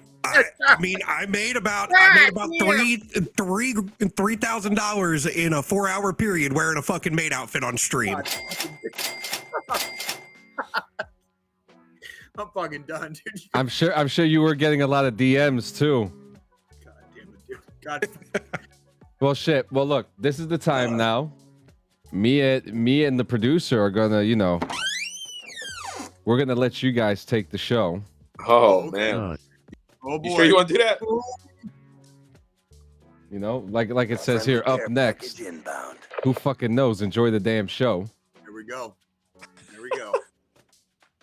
mean, I made about $3,000 in a 4-hour period wearing a fucking maid outfit on stream. I'm fucking done, dude. I'm sure you were getting a lot of DMs too. God damn it, dude. God. Well, shit. Well, look, this is the time now. Me and the producer are gonna, we're gonna let you guys take the show. Oh man. Oh boy. You sure you want to do that? Like it says here, up next. Who fucking knows? Enjoy the damn show. Here we go.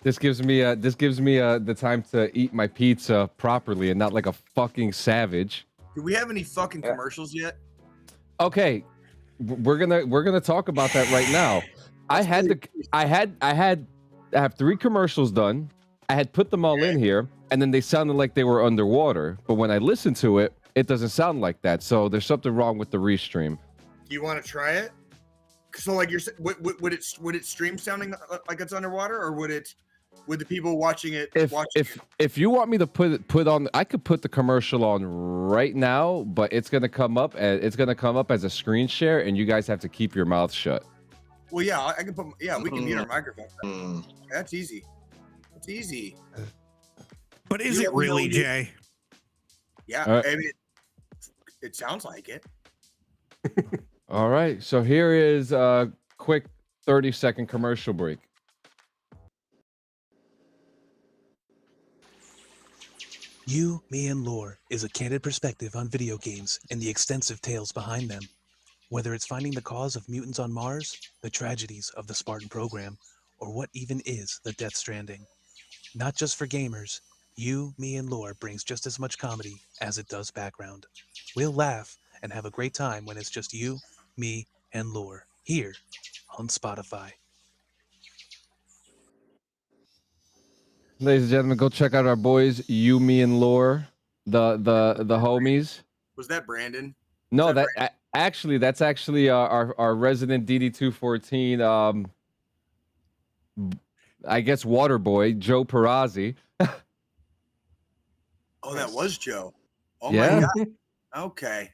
This gives me the time to eat my pizza properly and not like a fucking savage. Do we have any fucking commercials yet? Okay, we're gonna talk about that right now. I have 3 commercials done. I had put them all in here, and then they sounded like they were underwater. But when I listen to it, it doesn't sound like that. So there's something wrong with the restream. Do you want to try it? So like would it stream sounding like it's underwater, or would it? with the people watching it. If you want me to put on, I could put the commercial on right now, but it's gonna come up as a screen share, and you guys have to keep your mouth shut. Well, yeah, I can put. Yeah, we can mute our microphone. That's easy. It's easy. But is it really, Jay? Yeah, right. I mean, it sounds like it. All right, so here is a quick 30-second commercial break. You, Me, and Lore is a candid perspective on video games and the extensive tales behind them. Whether it's finding the cause of mutants on Mars, the tragedies of the Spartan program, or what even is the Death Stranding. Not just for gamers, You, Me, and Lore brings just as much comedy as it does background. We'll laugh and have a great time when it's just you, me, and Lore here on Spotify. Ladies and gentlemen, go check out our boys, You, Me, and Lore, the homies. Was that Brandon? No, that's actually our resident DD214, I guess water boy, Joe Perazzi. Oh, that was Joe. Oh Yeah. my God. Okay.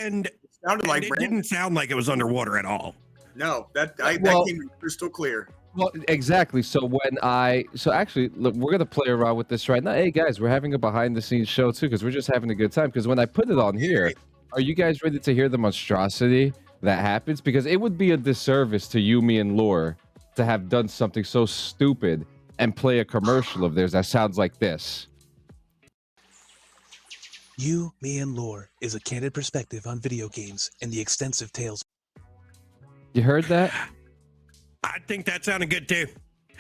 And It sounded like it Brandon. didn't sound like it was underwater at all. No, that Well- came crystal clear. Well, exactly. So actually, look, we're gonna play around with this right now. Hey guys, we're having a behind-the-scenes show too, because we're just having a good time. Because when I put it on here, are you guys ready to hear the monstrosity that happens? Because it would be a disservice to You, Me, and Lore to have done something so stupid and play a commercial of theirs that sounds like this. You, Me, and Lore is a candid perspective on video games and the extensive tales. You heard that? I think that sounded good too.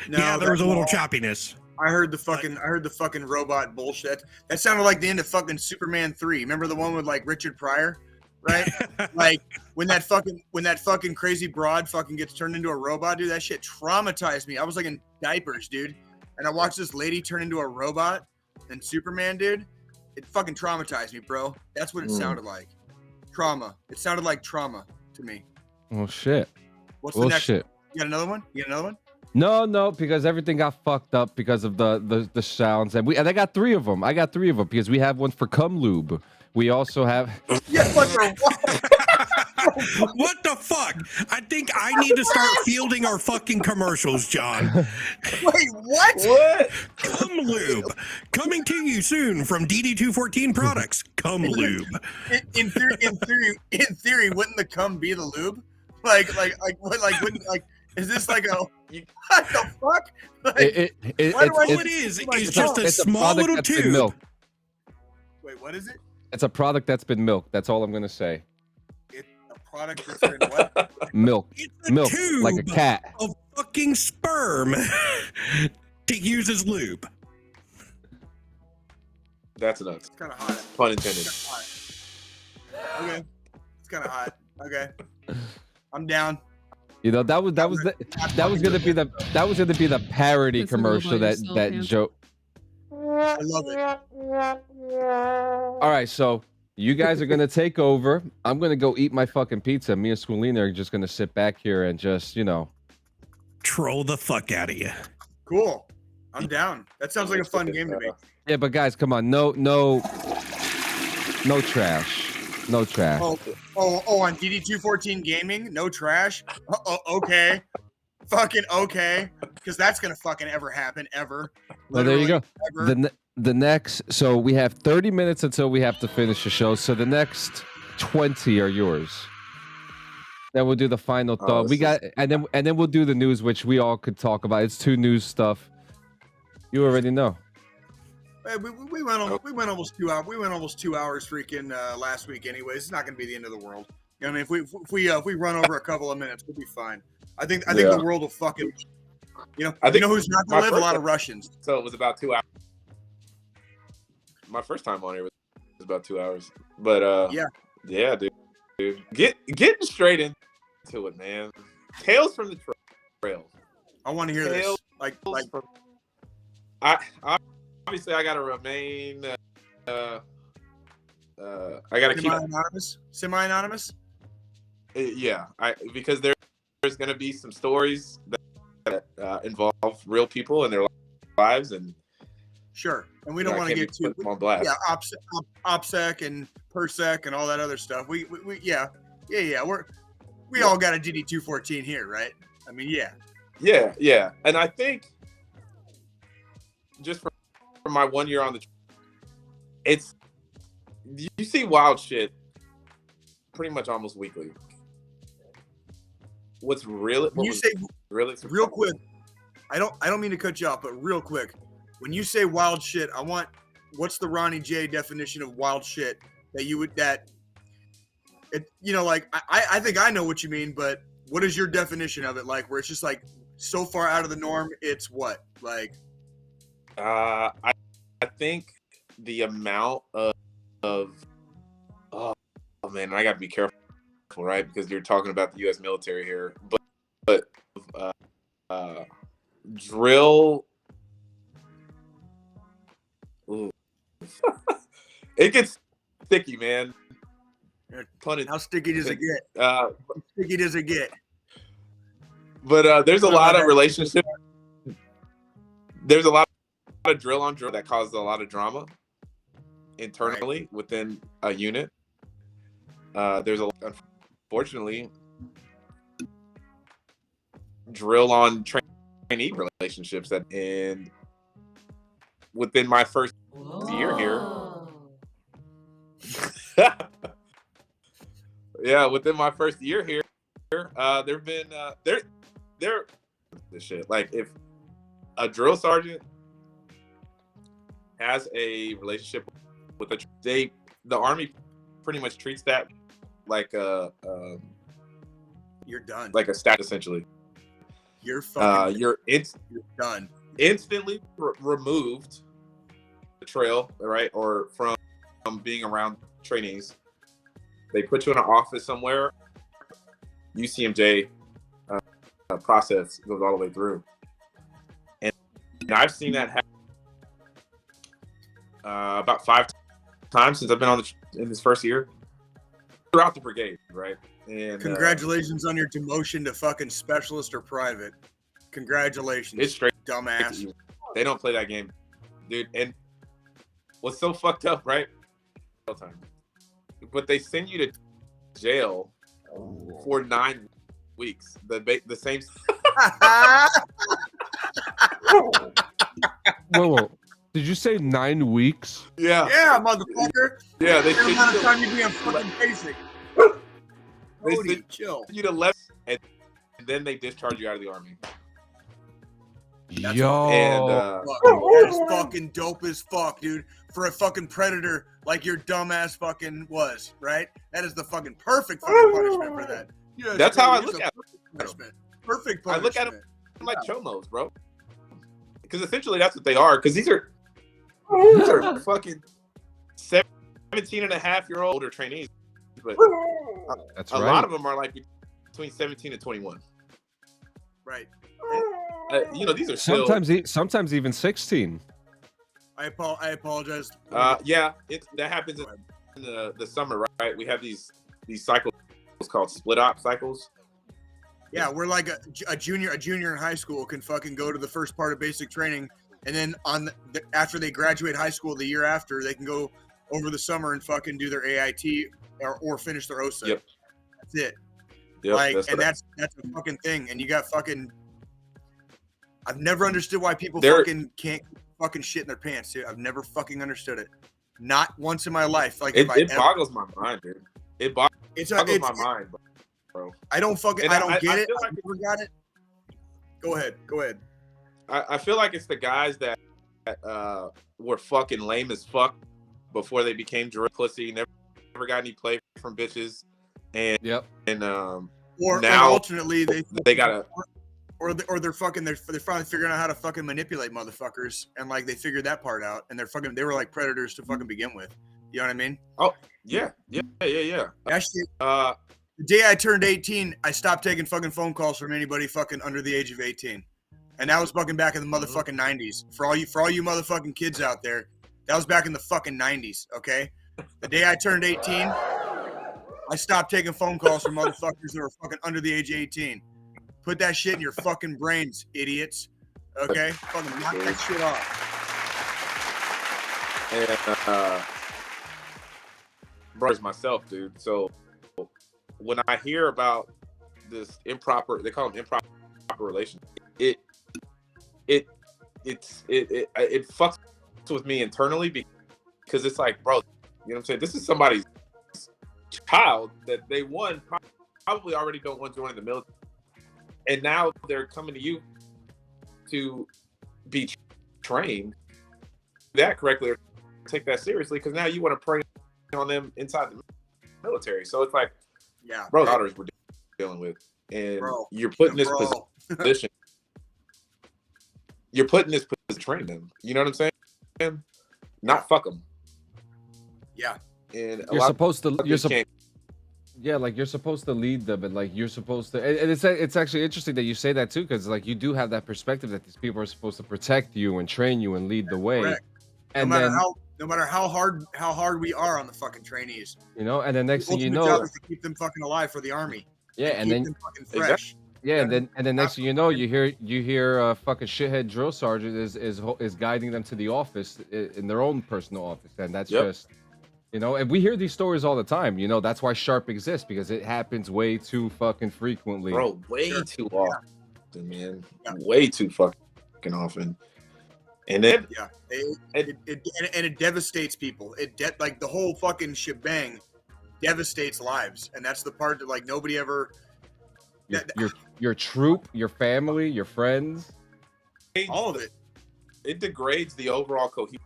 No, yeah, there was a little choppiness. I heard the fucking robot bullshit. That sounded like the end of fucking Superman 3. Remember the one with like Richard Pryor? Right? Like when that fucking crazy broad fucking gets turned into a robot, dude, that shit traumatized me. I was like in diapers, dude. And I watched this lady turn into a robot and Superman, dude. It fucking traumatized me, bro. That's what it sounded like. Trauma. It sounded like trauma to me. Oh shit. What's the next shit. one? You got another one? No, because everything got fucked up because of the sounds, and I got three of them. I got three of them because we have one for cum lube. We also have. Yeah, what What the fuck? I think I need to start fielding our fucking commercials, John. Wait, what? What? Cum lube. Coming to you soon from DD214 Products. Cum lube. In theory, wouldn't the cum be the lube? Wouldn't is this like a what the fuck? Like, It is. It's just a small little tube. Wait, what is it? It's a product that's been milked. That's all I'm gonna say. It's a product that's been what? Milk. It's a Milk tube like a cat. of fucking sperm to use as lube. That's nuts. It's kind of hot. Pun intended. It's kinda hot. Okay, it's kind of hot. Okay, I'm down. You know that was gonna be the parody That's a little commercial by that yourself, that man. Joe. I love it. All right, so you guys are gonna take over. I'm gonna go eat my fucking pizza. Me and Swolina are just gonna sit back here and just Troll the fuck out of you. Cool. I'm down. That sounds like a fun game to me. Yeah, but guys, come on, no trash. No trash. Oh, on DD214 Gaming, no trash. Okay, fucking okay, because that's gonna fucking ever happen ever. Well, there you go. Ever. The next, so we have 30 minutes until we have to finish the show. So the next 20 are yours. Then we'll do the final thought. And then we'll do the news, which we all could talk about. It's 2 news stuff. You already know. Hey, we went almost 2 hours. We went almost 2 hours freaking last week. Anyways, it's not gonna be the end of the world. You know what I mean? If we run over a couple of minutes, we'll be fine. I think the world will fucking. You know who's not gonna live? A lot of Russians. So it was about 2 hours. My first time on here was about 2 hours. But yeah, dude. Getting straight into it, man. Tales from the Trail. I want to hear this. Like I obviously I gotta remain I gotta keep semi-anonymous. Yeah, because there's gonna be some stories that involve real people and their lives, and sure. And we don't want to get too on blast. Yeah, OPSEC and PERSEC and all that other stuff. We yeah. We all got a DD-214 here, right? I mean, yeah. And I think just from my 1 year on the, it's, you see wild shit pretty much almost weekly. What's really, when you say really real quick, I don't mean to cut you off, but real quick, when you say wild shit, what's the Ronnie Jay definition of wild shit that you would, like, I think I know what you mean, but what is your definition of it? Like, where it's just like so far out of the norm, it's what? Like, I think the amount of oh man, I gotta be careful, right? Because you're talking about the U.S. military here, but drill. Ooh. It gets sticky, man. How sticky does it get? How sticky does it get? But there's a lot of relationship. There's a lot of drill on drill that causes a lot of drama internally within a unit. There's unfortunately, drill on trainee relationships and within my first year here. Yeah, within my first year here, there've been this shit. Like, if a drill sergeant has a relationship with the Army pretty much treats that like you're done, like a stat essentially. You're fucking you're done, instantly removed the trail, right, or from being around trainees. They put you in an office somewhere. UCMJ process goes all the way through, and I've seen that happen about 5 times since I've been in this first year throughout the brigade, right? And congratulations on your demotion to fucking specialist or private. Congratulations. It's straight dumbass. They don't play that game, dude. And what's so fucked up, right? But they send you to jail for 9 weeks. The same. Whoa. Did you say 9 weeks? Yeah. Yeah, motherfucker. Yeah, they the amount of time you be on fucking basic. They chill. You to left, and then they discharge you out of the Army. Yo. And that's fucking dope as fuck, dude. For a fucking predator like your dumbass fucking was, right? That is the fucking perfect fucking punishment for that. Yes, that's how I look at it. Perfect punishment. I look at them like chomos, bro. Because essentially that's what they are. Because these are fucking 17-and-a-half-year-old older trainees. But that's a lot of them are like between 17 and 21. Right. These are still, sometimes even 16. I apologize. Yeah, that happens in the summer, right? We have these cycles called split op cycles. Yeah, we're like a junior in high school can fucking go to the first part of basic training, and then after they graduate high school the year after, they can go over the summer and fucking do their AIT or finish their OSA. Yep. That's it. Yep, that's a fucking thing. And you got fucking. I've never understood why people fucking can't fucking shit in their pants, dude. I've never fucking understood it. Not once in my life. Like it boggles my mind, dude. It boggles my mind, bro. I don't get it. I never got it. Go ahead. I feel like it's the guys that were fucking lame as fuck before they became drill pussy. Never got any play from bitches, and or now alternately they gotta. Or they're finally figuring out how to fucking manipulate motherfuckers, and like they figured that part out, and they were like predators to fucking begin with. You know what I mean? Oh yeah. Actually, the day I turned 18, I stopped taking fucking phone calls from anybody fucking under the age of 18, and that was fucking back in the motherfucking 90s. For all you motherfucking kids out there, that was back in the fucking 90s. Okay, the day I turned 18, I stopped taking phone calls from motherfuckers that were fucking under the age of 18. Put that shit in your fucking brains, idiots. Okay, fucking knock that shit off. And brothers myself, dude. So when I hear about this improper, they call them improper relations. It fucks with me internally because it's like, bro, you know what I'm saying? This is somebody's child that they probably already don't want joining the military, and now they're coming to you to be trained that correctly or take that seriously because now you want to prey on them inside the military. So it's like, yeah, bro, daughters we're dealing with, and you're putting this position. You're putting this position to train them. You know what I'm saying? Not fuck them. Yeah. And you're supposed to. Yeah, like you're supposed to lead them, and like you're supposed to. And it's actually interesting that you say that too, because like you do have that perspective that these people are supposed to protect you and train you and lead the way. Correct. And no matter how hard we are on the fucking trainees, you know, and then next thing you know, job is to keep them fucking alive for the army. Yeah, and then them fucking fresh. Yeah, and then next thing you know, you hear fucking shithead drill sergeant is guiding them to the office in their own personal office, and that's just, you know, and we hear these stories all the time. You know, that's why Sharp exists, because it happens way too fucking frequently. Bro, way too often, man. Way too fucking often. And then it devastates people. Like the whole fucking shebang devastates lives, and that's the part that like nobody ever. Your troop, your family, your friends, all of it. It degrades the overall cohesion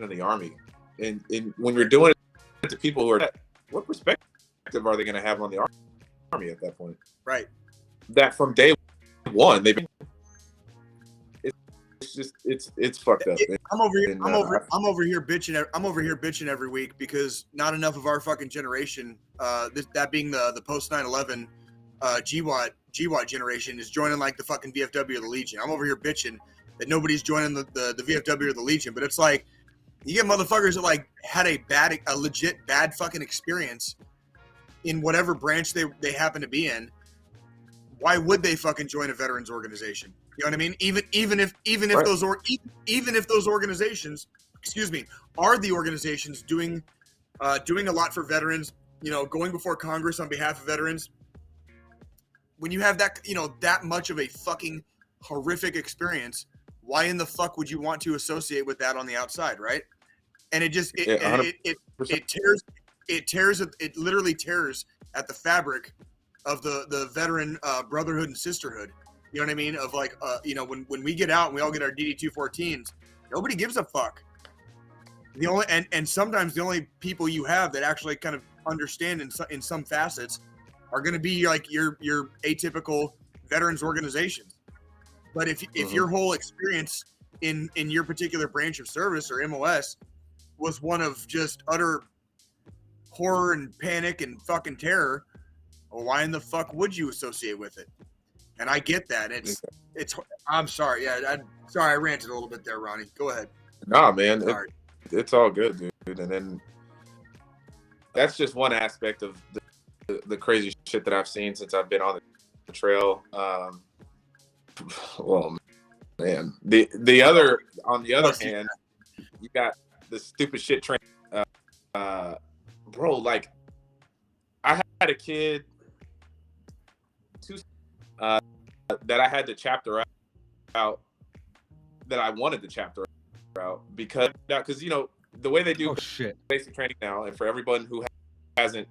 of the army, and when you're doing it to people who are, what perspective are they going to have on the army at that point? Right. That from day one they've been. It's fucked up. I'm over here bitching every week because not enough of our fucking generation, that being the post 9/11 GWAT generation, is joining like the fucking VFW or the Legion. I'm over here bitching that nobody's joining the VFW or the Legion, but it's like you get motherfuckers that like had a legit bad fucking experience in whatever branch they happen to be in. Why would they fucking join a veterans organization? You know what I mean? Even if those organizations, are the organizations doing a lot for veterans, you know, going before Congress on behalf of veterans. When you have that, you know, that much of a fucking horrific experience, why in the fuck would you want to associate with that on the outside, right? And it literally tears at the fabric of the veteran brotherhood and sisterhood. You know what I mean? Of like, you know, when we get out and we all get our DD-214s, nobody gives a fuck. The only and sometimes the only people you have that actually kind of understand in some facets are going to be like your atypical veterans organizations. But if your whole experience in your particular branch of service or MOS was one of just utter horror and panic and fucking terror, well, why in the fuck would you associate with it? And I get that. It's. I'm sorry. Yeah, I ranted a little bit there, Ronnie. Go ahead. Nah, man. It's all good, dude. And then that's just one aspect of the crazy shit that I've seen since I've been on the trail. Well, man. The other, on the other hand, you got the stupid shit train. Bro, like I had a kid that I had to chapter out, that I wanted to chapter out because you know the way they do basic training now, and for everyone who hasn't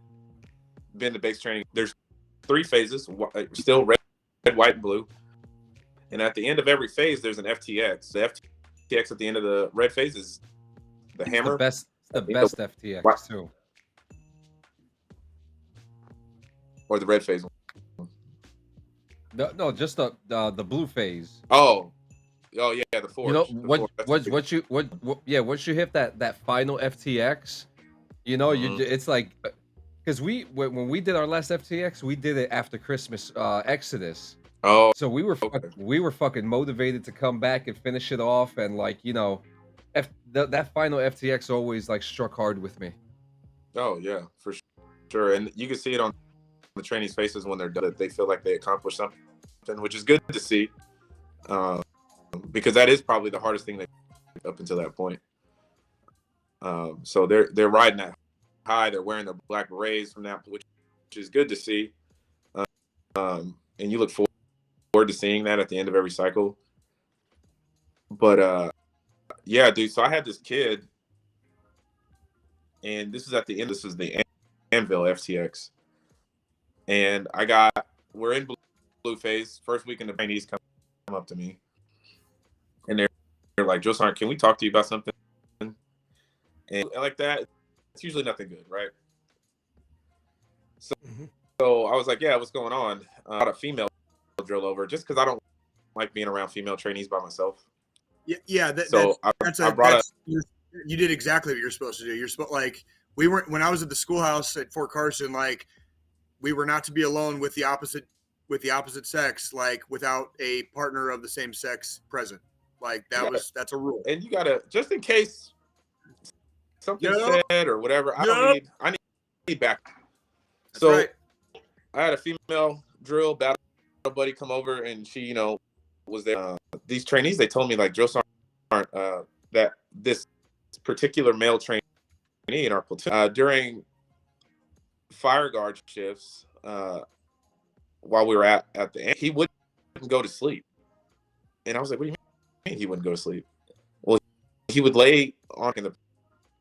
been to basic training, there's 3 phases, still red, white, and blue, and at the end of every phase there's an FTX. The FTX at the end of the red phase is the hammer. The best FTX too, or the red phase. No, just the blue phase. Oh yeah, the forge. You know once you hit that final FTX, you know, it's like, because when we did our last FTX, we did it after Christmas Exodus. Oh, so we were fucking motivated to come back and finish it off, and like, you know, that final FTX always like struck hard with me. Oh yeah, for sure, and you can see it on the trainees' faces when they're done. They feel like they accomplished something, which is good to see. because that is probably the hardest thing up until that point. So they're riding that high. They're wearing their black berets from that, which is good to see. And you look forward to seeing that at the end of every cycle. But yeah, dude. So I had this kid, and this is at the end. This is the Anvil FTX, and we're in blue phase. First week in the Chinese come up to me, and they're like, Josar, can we talk to you about something? And like that, it's usually nothing good, right? So I was like, yeah, what's going on? I got a female drill over just because I don't like being around female trainees by myself. Yeah. You did exactly what you're supposed to do. You're supposed when I was at the schoolhouse at Fort Carson, like we were not to be alone with the opposite sex, like without a partner of the same sex present. Like that's a rule. And you gotta, just in case something said or whatever, I need back. So right. I had a female drill battle buddy come over, and she, was there. These trainees, they told me like, Joe aren't that this particular male trainee in our platoon during fire guard shifts, while we were at the end, he wouldn't go to sleep. And I was like, what do you mean he wouldn't go to sleep? Well, he would lay on in the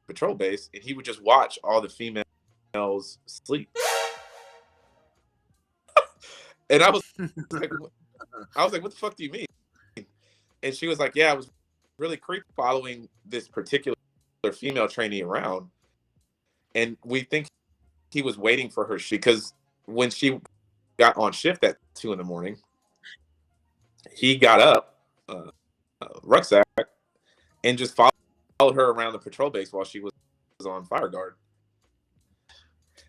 patrol base, and he would just watch all the females sleep. And I was like, what the fuck do you mean? And she was like, yeah, I was really creepy following this particular female trainee around. And we think he was waiting for her because when she got on shift at 2 a.m, he got up, rucksack, and just followed her around the patrol base while she was on fire guard.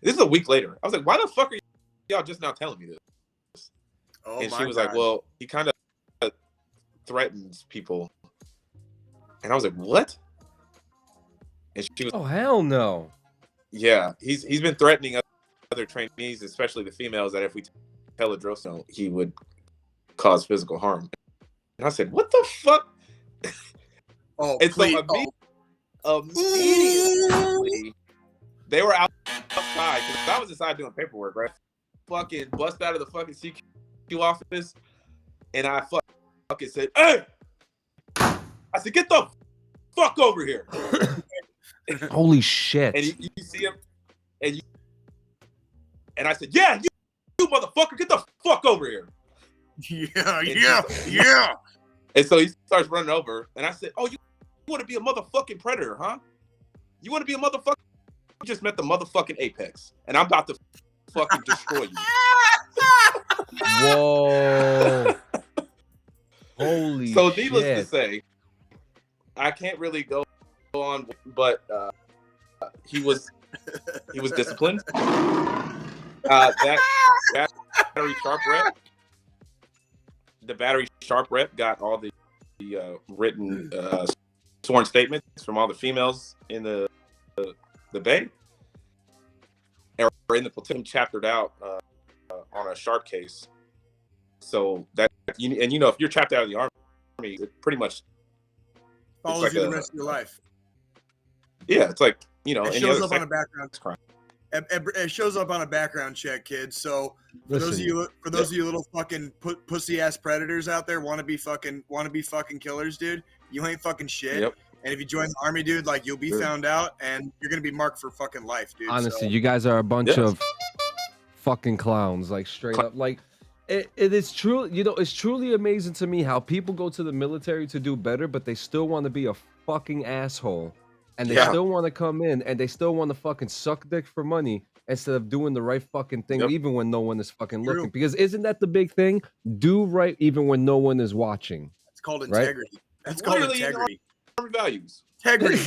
This is a week later. I was like, why the fuck are y'all just now telling me this? Oh, and she was like, well, he kind of threatens people. And I was like, what? And she was, oh, hell no. Yeah, he's been threatening other trainees, especially the females, that if we tell a drill sergeant, he would cause physical harm. And I said, what the fuck? Oh, and please. So immediately, they were outside, because I was inside doing paperwork, right? Fucking bust out of the fucking CQ office, and I fucking said, hey! I said, get the fuck over here. Holy shit. And you see him, and I said, yeah, you motherfucker, get the fuck over here. Yeah. And so he starts running over, and I said, oh, you want to be a motherfucking predator, huh? You want to be a motherfucker? You just met the motherfucking apex, and I'm about to fucking destroy you. Whoa. Holy shit. So needless to say, I can't really go on, but he was disciplined. That battery sharp rep, the battery sharp rep got all the written sworn statements from all the females in the bay, or in the platoon, chaptered out on a sharp case. So that if you're chapped out of the army, it pretty much follows like you the rest of your life. Yeah, it's like, it shows up on a background crime. It shows up on a background check, kids. So for those of you little fucking pussy ass predators out there, wanna be fucking killers, dude, you ain't fucking shit. Yep. And if you join the army, dude, like you'll be found out, and you're gonna be marked for fucking life, dude. Honestly, you guys are a bunch of fucking clowns, like straight up. Like it is true. It's truly amazing to me how people go to the military to do better, but they still want to be a fucking asshole. And they still want to come in, and they still want to fucking suck dick for money instead of doing the right fucking thing, even when no one is fucking looking. Because isn't that the big thing? Do right even when no one is watching. It's called integrity. Right? That's called integrity. Values. Integrity.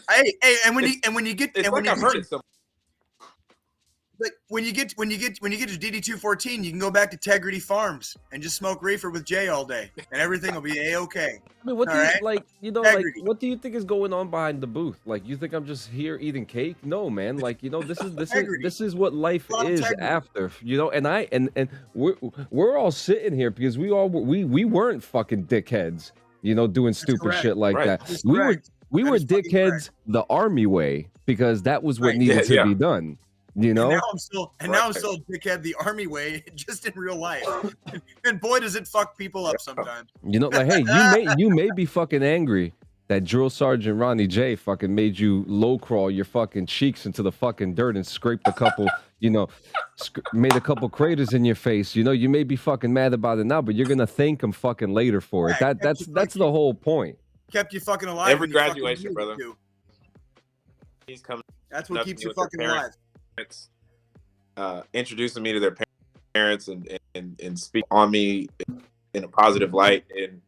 Hey, and when you get, it's and like when I've heard it Like when you get to DD214, you can go back to Tegrity Farms and just smoke reefer with Jay all day, and everything will be a-okay. I mean, what do All you right? like? Integrity. What do you think is going on behind the booth? Like, you think I'm just here eating cake? No, man. Like, this is what life A lot of is integrity. after. And we're all sitting here because we weren't fucking dickheads. Doing stupid correct. shit like Right. that. That is We correct. were That is fucking dickheads correct. the army way because that was what Right. needed to Yeah. be done. And now Right. I'm still a dickhead the army way, just in real life. And boy, does it fuck people up sometimes. Like, hey, you may be fucking angry that Drill Sergeant Ronnie Jay fucking made you low crawl your fucking cheeks into the fucking dirt and scraped a couple, made a couple craters in your face. You may be fucking mad about it now, but you're gonna thank him fucking later for it. Yeah, That's the whole point. Kept you fucking alive. Every when you fucking graduation, needed brother. to. He's coming. That's what up keeps to me you with their fucking alive. parents, introducing me to their parents and speak on me in a positive light. And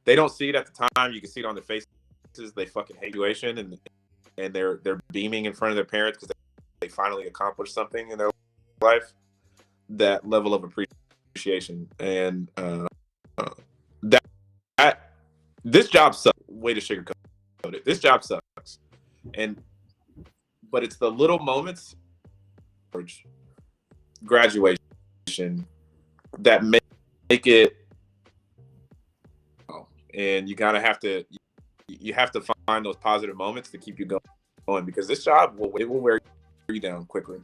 they don't see it at the time. You can see it on their faces. They fucking hate graduation, and they're beaming in front of their parents because they finally accomplished something in their life. That level of appreciation and that this job sucks. Way to sugarcoat it. This job sucks, but it's the little moments, graduation, that make it. And you have to find those positive moments to keep you going because this job will wear you down quickly.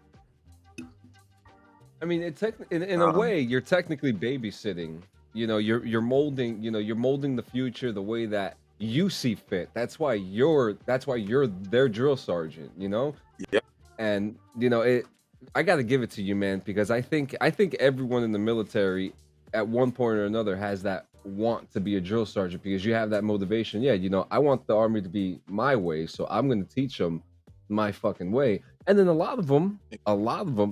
I mean, in a way, you're technically babysitting. You're molding. You're molding the future the way that you see fit. That's why you're their drill sergeant. Yeah. And I got to give it to you, man, because I think everyone in the military at one point or another has that want to be a drill sergeant because you have that motivation. Yeah, I want the army to be my way, so I'm going to teach them my fucking way. And then a lot of them,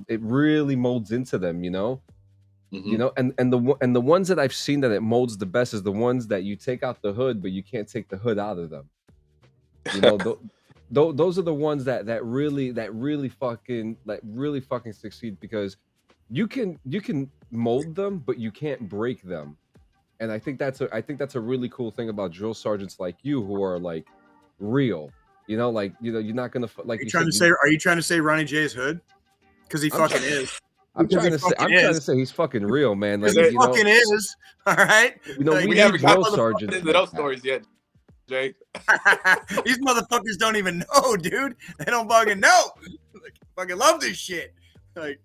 it really molds into them. Mm-hmm. And the ones that I've seen that it molds the best is the ones that you take out the hood, but you can't take the hood out of them. Those are the ones that really fucking succeed because you can mold them, but you can't break them. And I think that's a really cool thing about drill sergeants like you who are like real. You're not gonna like. Are you trying to say Ronnie Jay's hood? Because he fucking is. I'm trying to say he's fucking real, man. Like, he fucking is. All right. We haven't gotten into those stories yet, Jay. These motherfuckers don't even know, dude. They don't fucking know. Like, fucking love this shit. Like,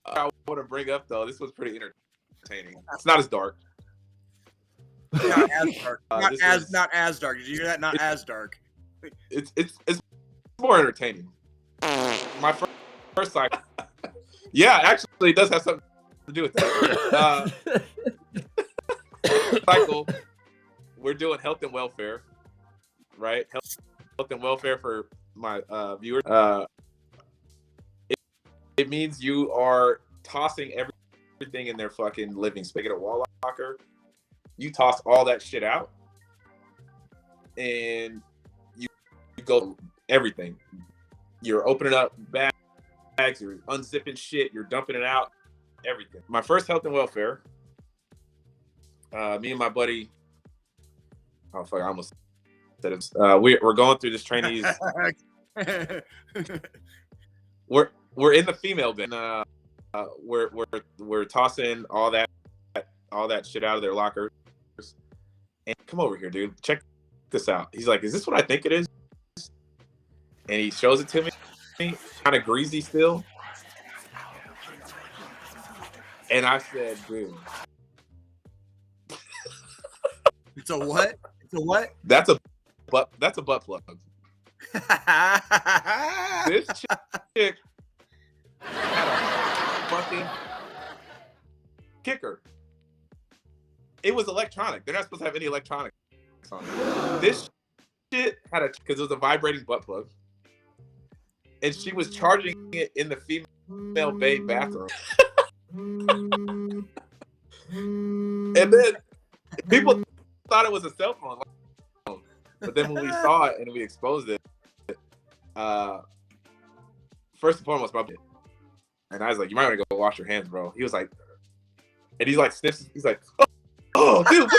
I want to bring up though. This was pretty entertaining. It's not as dark. Not as dark. Not as dark. Did you hear that? Not as dark. It's more entertaining. My first cycle. Yeah, actually, it does have something to do with that. Cycle. We're doing health and welfare, right? Health and welfare for my viewers. It means you are tossing everything in their fucking living space. Get a wall locker. You toss all that shit out, and you go everything. You're opening up bags. You're unzipping shit. You're dumping it out. Everything. My first health and welfare. Me and my buddy. Oh fuck! I almost said it. We're going through this trainees. We're in the female bin. We're tossing all that shit out of their lockers. And come over here, dude. Check this out. He's like, "Is this what I think it is?" And he shows it to me. Kind of greasy still. And I said, "Dude, it's a what? It's a what? That's a butt plug." This chick had a fucking kicker. It was electronic. They're not supposed to have any electronics on it. This shit had because it was a vibrating butt plug. And she was charging it in the female bay bathroom. And then people thought it was a cell phone. But then when we saw it and we exposed it, first and foremost, And I was like, you might want to go wash your hands, bro. He was like, and he's like sniffs. He's like, oh dude.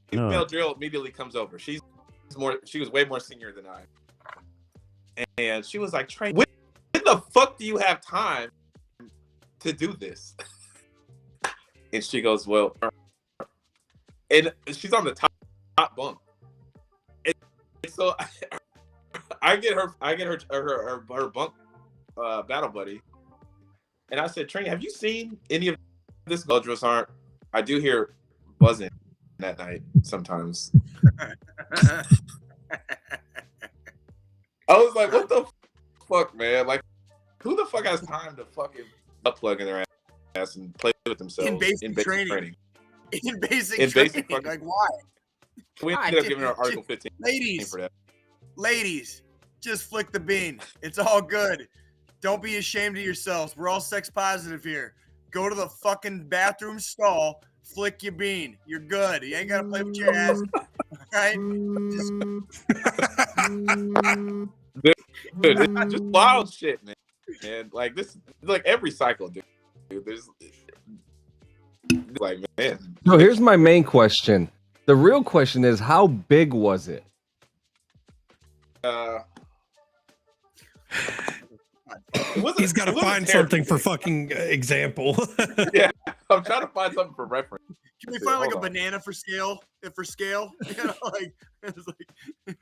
Female drill immediately comes over. She was way more senior than I. And she was like, Trey, when the fuck do you have time to do this? And she goes, well, and she's on the top bunk. And so I get her bunk battle buddy. And I said, Trey, have you seen any of this? Drills aren't. I do hear buzzing at night sometimes. I was like, what the fuck, man? Like, who the fuck has time to fucking plug in their ass and play with themselves in basic training? In basic training. Like, why? We ended up giving her Article 15 for that. Ladies, just flick the bean. It's all good. Don't be ashamed of yourselves. We're all sex positive here. Go to the fucking bathroom stall, flick your bean. You're good. You ain't got to play with your ass. Right? Dude, it's just wild shit, man. And like this, like every cycle, dude. There's like, man. So here's my main question. The real question is, how big was it? He's got to find something for fucking example. Yeah, I'm trying to find something for reference. Can we find like a banana for scale? For scale, you know, like it's like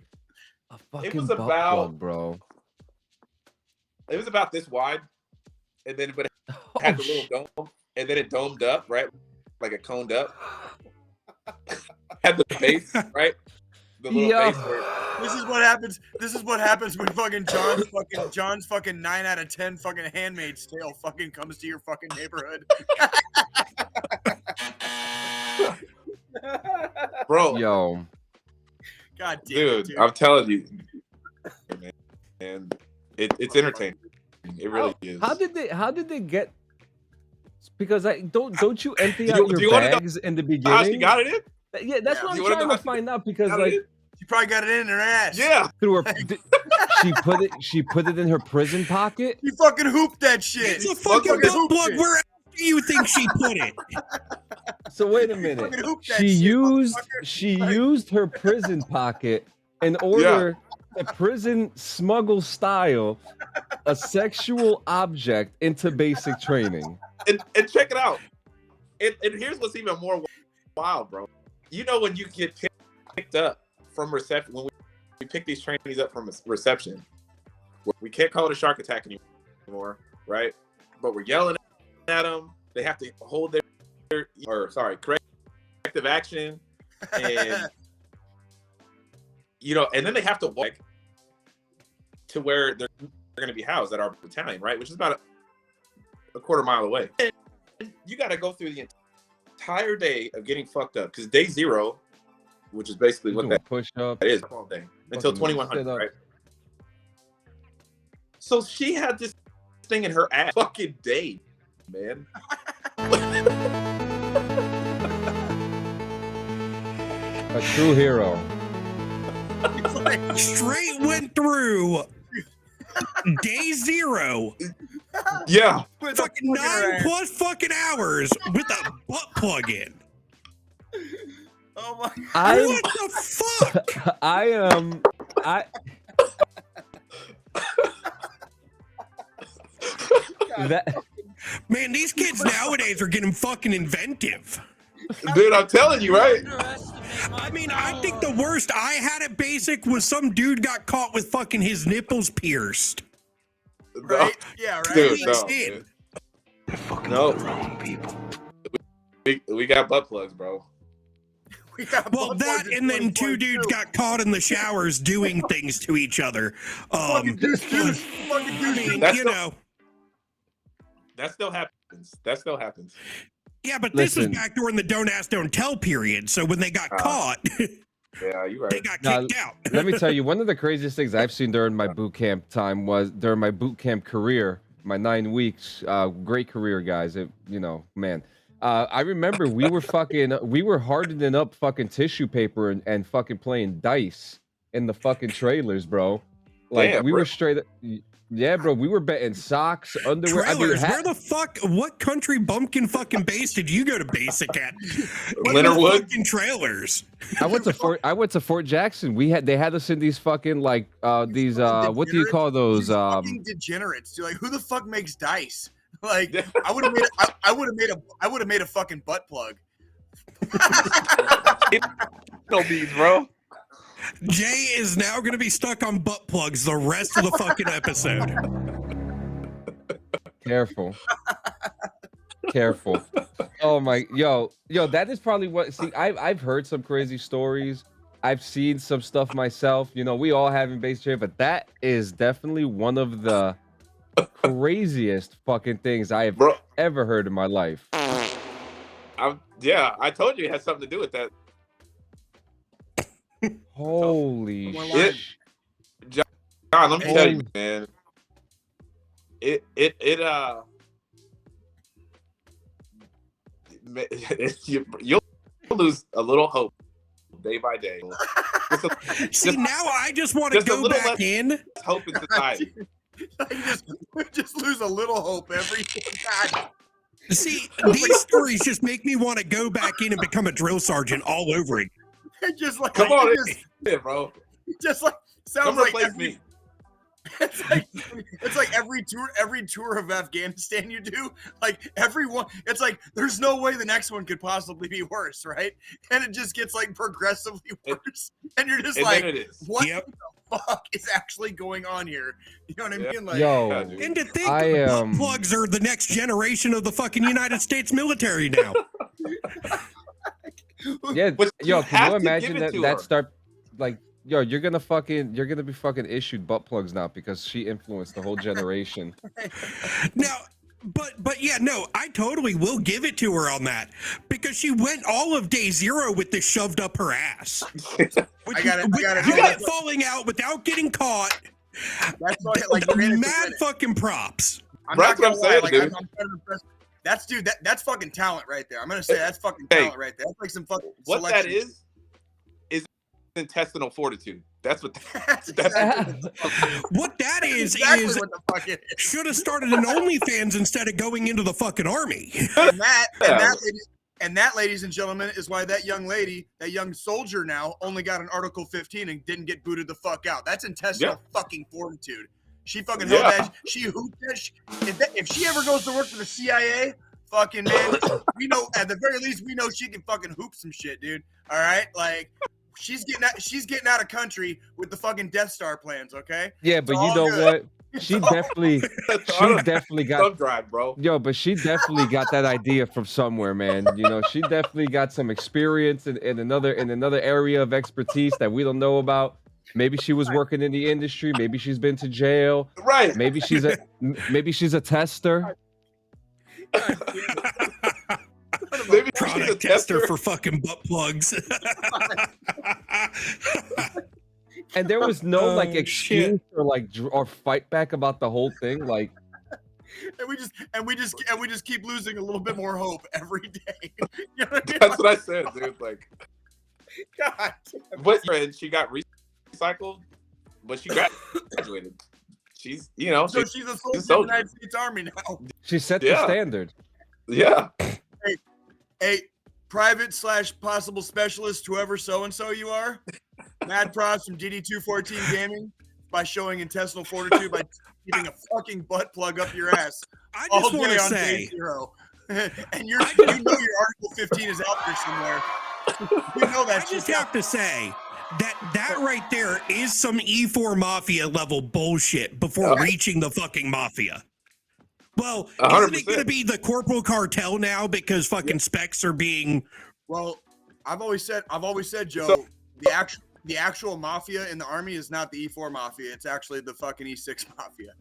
a fucking it was butt about, plug, bro. It was about this wide, and then but it had the little dome, and then it domed up, right, like it coned up. Had the base, right? The little base where... This is what happens. This is what happens when John's fucking 9 out of 10 fucking Handmaid's Tale fucking comes to your fucking neighborhood. Bro, yo, God damn dude, it, dude. I'm telling you, man, and it's entertaining. It really is. How did they get? Because don't you empty out your do you bags in the beginning? How she got it in? Yeah, that's what I'm trying to find out, because like she probably got it in her ass. Yeah, through her. She put it in her prison pocket. She fucking hooped that shit. It's a fucking butt plug. Where do you think she put it? So wait a minute. She used her prison pocket in order to prison smuggle style a sexual object into basic training. And check it out. And here's what's even more wild, bro. You know, when you get picked up from reception, when we pick these trainees up from reception, we can't call it a shark attack anymore, right? But we're yelling at them. They have to hold their corrective action, and you know, and then they have to walk to where they're going to be housed at our battalion, right? Which is about a quarter mile away. And you got to go through the entire day of getting fucked up, because day 0, which is basically what that push up is all day until 2100, right? So she had this thing in her ass fucking day, man. A true hero. Straight went through day 0. Yeah. Fucking 9+ fucking hours with a butt plug in. Oh my God. What the fuck? Man, these kids nowadays are getting fucking inventive. Dude, I'm telling you, right? I mean, I think the worst I had at basic was some dude got caught with fucking his nipples pierced. Right? Yeah, right. Dude, no. Wrong people. We got butt plugs, bro. Well, that and then 2 dudes got caught in the showers doing things to each other. That still happens. Yeah, but this was back during the don't ask, don't tell period. So when they got caught, yeah, you're right. They got kicked out. Let me tell you, one of the craziest things I've seen during my boot camp time was during my boot camp career, my 9 weeks. Great career, guys. Man. I remember we were hardening up fucking tissue paper and fucking playing dice in the fucking trailers, bro. Like Damn, we bro. were straight up, yeah, bro. We were betting socks, underwear. Trailers, where the fuck, what country bumpkin fucking base did you go to basic at? What are the Leonardwood? fucking trailers? I went to Fort Jackson. They had us in these fucking like these what do you call those? These fucking degenerates, dude. Like, who the fuck makes dice? Like, I would have made a fucking butt plug. No beats, bro. Jay is now going to be stuck on butt plugs the rest of the fucking episode. Careful. Oh my, yo, that is probably what. See, I've heard some crazy stories. I've seen some stuff myself. You know, we all have in base trade, but that is definitely one of the craziest fucking things I have ever heard in my life. Yeah, I told you it had something to do with that. Holy shit. John, let me tell you, man. You'll lose a little hope day by day. See, now I just want to go back in. Hope in society. just lose a little hope every time. See, these stories just make me want to go back in and become a drill sergeant all over again. Just like, come on, bro. Just like sounds come like replace me. It's like every tour of Afghanistan you do, like everyone, it's like there's no way the next one could possibly be worse, right? And it just gets like progressively worse, and you're just like, what the fuck is actually going on here? You know what I mean? Like, and to think butt plugs are the next generation of the fucking United States military now. Yeah, yo, can you imagine that start like, yo, you're gonna be fucking issued butt plugs now because she influenced the whole generation. Now, but yeah, no, I totally will give it to her on that because she went all of day zero with this shoved up her ass. Without falling out, without getting caught. That's like mad fucking props. I'm not gonna lie, like, I'm kind of impressed. That's fucking talent right there. I'm gonna say that's fucking talent right there. That's like some fucking what selection. that is intestinal fortitude. That's what what that is exactly is what the fuck it is. Should have started an OnlyFans instead of going into the fucking army. And that, ladies and gentlemen, is why that young lady, that young soldier now only got an Article 15 and didn't get booted the fuck out. That's intestinal fucking fortitude. She fucking held that. She hooped that. If she ever goes to work for the CIA, fucking man, we know at the very least we know she can fucking hoop some shit, dude. All right, like she's getting out of country with the fucking Death Star plans. Okay. Yeah, but you know what? She definitely got thumb drive, bro. Yo, but she definitely got that idea from somewhere, man. You know, she definitely got some experience in another area of expertise that we don't know about. Maybe she was working in the industry. Maybe she's been to jail. Right. Maybe she's a tester. Maybe product tester for fucking butt plugs. And there was no like excuse or fight back about the whole thing. Like, and we just keep losing a little bit more hope every day. You know what I mean? That's what I said, dude. Like, God. But she got recycled, but she graduated. She's, you know, so she's a soldier in the United States Army now. She set the standard. Yeah. Hey, private / possible specialist, whoever so-and-so you are, mad props from DD214 Gaming by showing intestinal fortitude by keeping a fucking butt plug up your ass. I just want to say, and you know your Article 15 is out there somewhere. You know that. I just have to say that right there is some E4 Mafia level bullshit before reaching the fucking Mafia. Well, 100%. Isn't it going to be the Corporal Cartel now because fucking specs are being? Well, I've always said, Joe, the actual Mafia in the Army is not the E4 Mafia. It's actually the fucking E6 Mafia.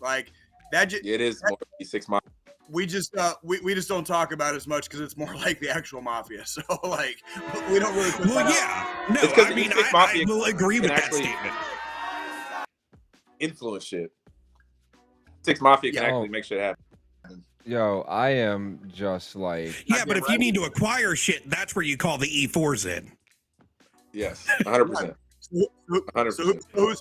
Like that. It is more E6 Mafia. We just we just don't talk about it as much because it's more like the actual Mafia. So like we don't really. Well, yeah, no, I mean I will agree with that statement. Influence shit. Six Mafia can actually make shit happen. Yo, I am just like, Yeah, but Goddamn if you right. need to acquire shit, that's where you call the E4s in. Yes, 100%. So, 100%.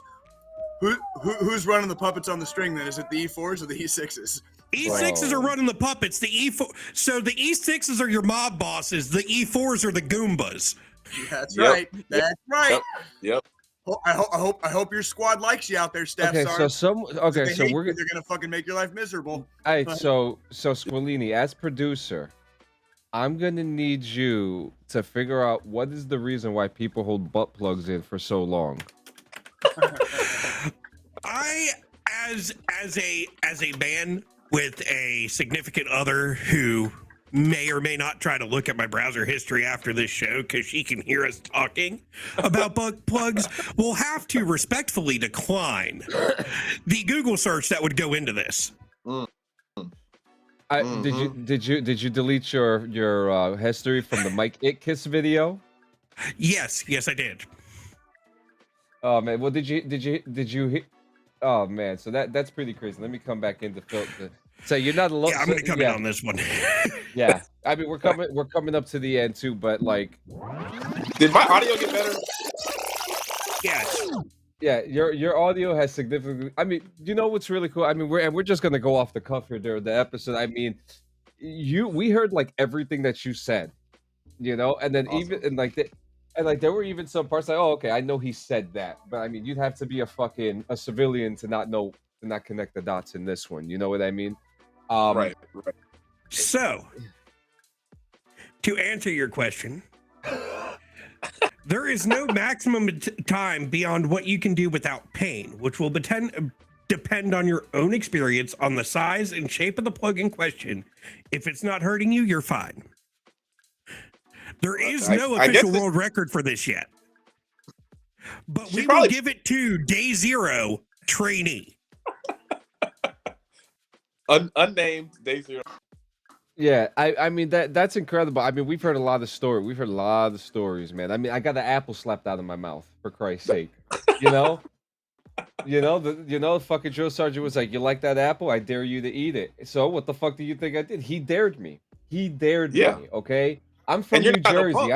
who's running the puppets on the string then? Is it the E4s or the E6s? E6s are running the puppets. The E4, so the E6s are your mob bosses. The E4s are the Goombas. That's Yep. right. That's right. Yep. I hope your squad likes you out there, Staff okay, Sergeant. so If they hate we're you, they're gonna fucking make your life miserable. all right. So Squilini, as producer, I'm gonna need you to figure out what is the reason why people hold butt plugs in for so long. I, as a man with a significant other who may or may not try to look at my browser history after this show because she can hear us talking about butt plugs, will have to respectfully decline the Google search that would go into this. Did you delete your history from the Mike It Kiss video? Yes, I did. Oh man, well did you? Oh man, so that's pretty crazy. Let me come back into filter. So you're not alone. Yeah, I'm gonna come in on this one. Yeah, I mean we're coming up to the end too, but like, Did my audio get better? Yes. yeah, your audio has significantly. I mean, you know what's really cool? I mean, we're just gonna go off the cuff here during the episode. I mean, we heard like everything that you said, you know, and then Awesome. even and like there were even some parts like, oh, okay, I know he said that, but I mean, you'd have to be a civilian to not connect the dots in this one. You know what I mean? Right. So, to answer your question, there is no maximum time beyond what you can do without pain, which will depend on your own experience on the size and shape of the plug in question. If it's not hurting you, you're fine. There is no official world record for this yet. But we will give it to Day Zero trainee. Unnamed Day Zero. Yeah, I mean that's incredible. I mean, we've heard a lot of stories. We've heard a lot of stories, man. I mean, I got an apple slapped out of my mouth for Christ's sake. You know, fucking drill sergeant was like, "You like that apple? I dare you to eat it." So what the fuck do you think I did? He dared me. He dared me. Okay, I'm from New Jersey.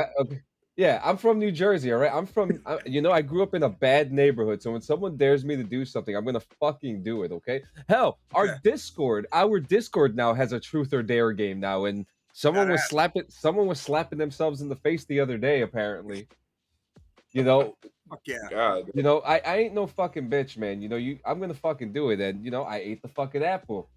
Yeah, I'm from New Jersey. All right, I grew up in a bad neighborhood. So when someone dares me to do something, I'm gonna fucking do it. Okay. Hell, our Discord now has a truth or dare game now, and someone was slapping themselves in the face the other day. Apparently, you know. Fuck yeah. God. You know, I ain't no fucking bitch, man. You know, I'm gonna fucking do it, and I ate the fucking apple.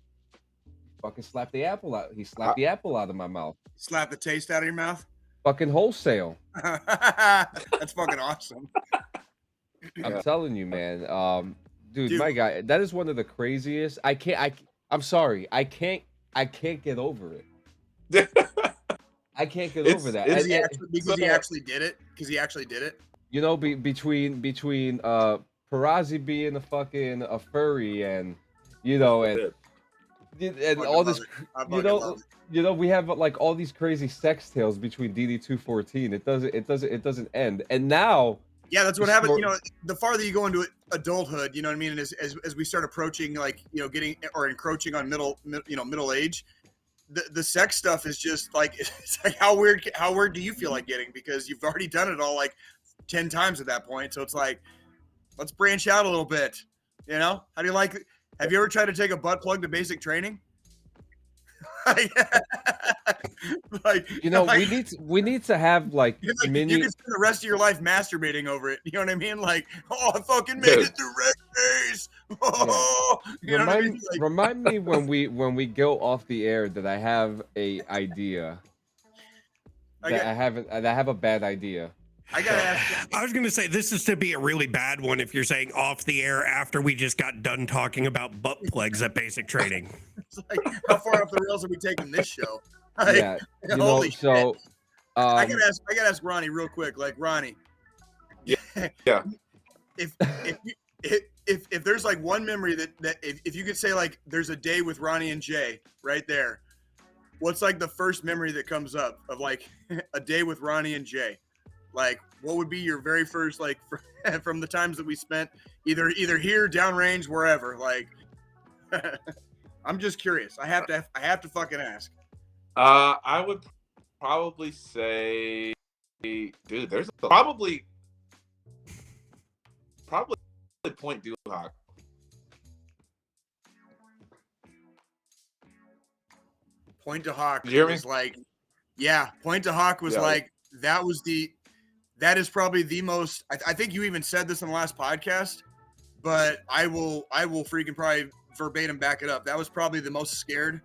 Fucking slapped the apple out. He slapped the apple out of my mouth. Slap the taste out of your mouth. Fucking wholesale. That's fucking awesome. I'm telling you, man. Dude, my guy, that is one of the craziest. I'm sorry. I can't get over it. I can't get over that. Because he actually did it. You know, between Perazi being a furry and and all this, we have like all these crazy sex tales between DD214. It doesn't end. And now, yeah, that's what happens. The farther you go into adulthood, you know what I mean. And as we start approaching, like getting or encroaching on middle age, the sex stuff is just like it's like how weird do you feel like getting, because you've already done it all like 10 times at that point. So it's like, let's branch out a little bit. How do you like? Have you ever tried to take a butt plug to basic training? we need to have like mini. You can spend the rest of your life masturbating over it. You know what I mean? Like, oh, I fucking made it through red days. Oh, Remind me when we go off the air that I have a idea. I have a bad idea. I gotta ask. I was gonna say this is to be a really bad one if you're saying off the air after we just got done talking about butt plugs at basic training. It's like, how far off the rails are we taking this show? Yeah, holy shit. I gotta ask Ronnie real quick. Like, Ronnie, yeah. If there's like one memory that if you could say like there's a day with Ronnie and Jay right there, what's like the first memory that comes up of like a day with Ronnie and Jay? Like, what would be your very first, like, from the times that we spent either here, downrange, wherever? Like, I'm just curious. I have to fucking ask. I would probably say, dude, there's probably Point Duhawk. Point to Hawk Did you hear me? was like, yeah, Point to Hawk was Yeah. like, that is probably the most, I think you even said this in the last podcast, but I will freaking probably verbatim back it up. That was probably the most scared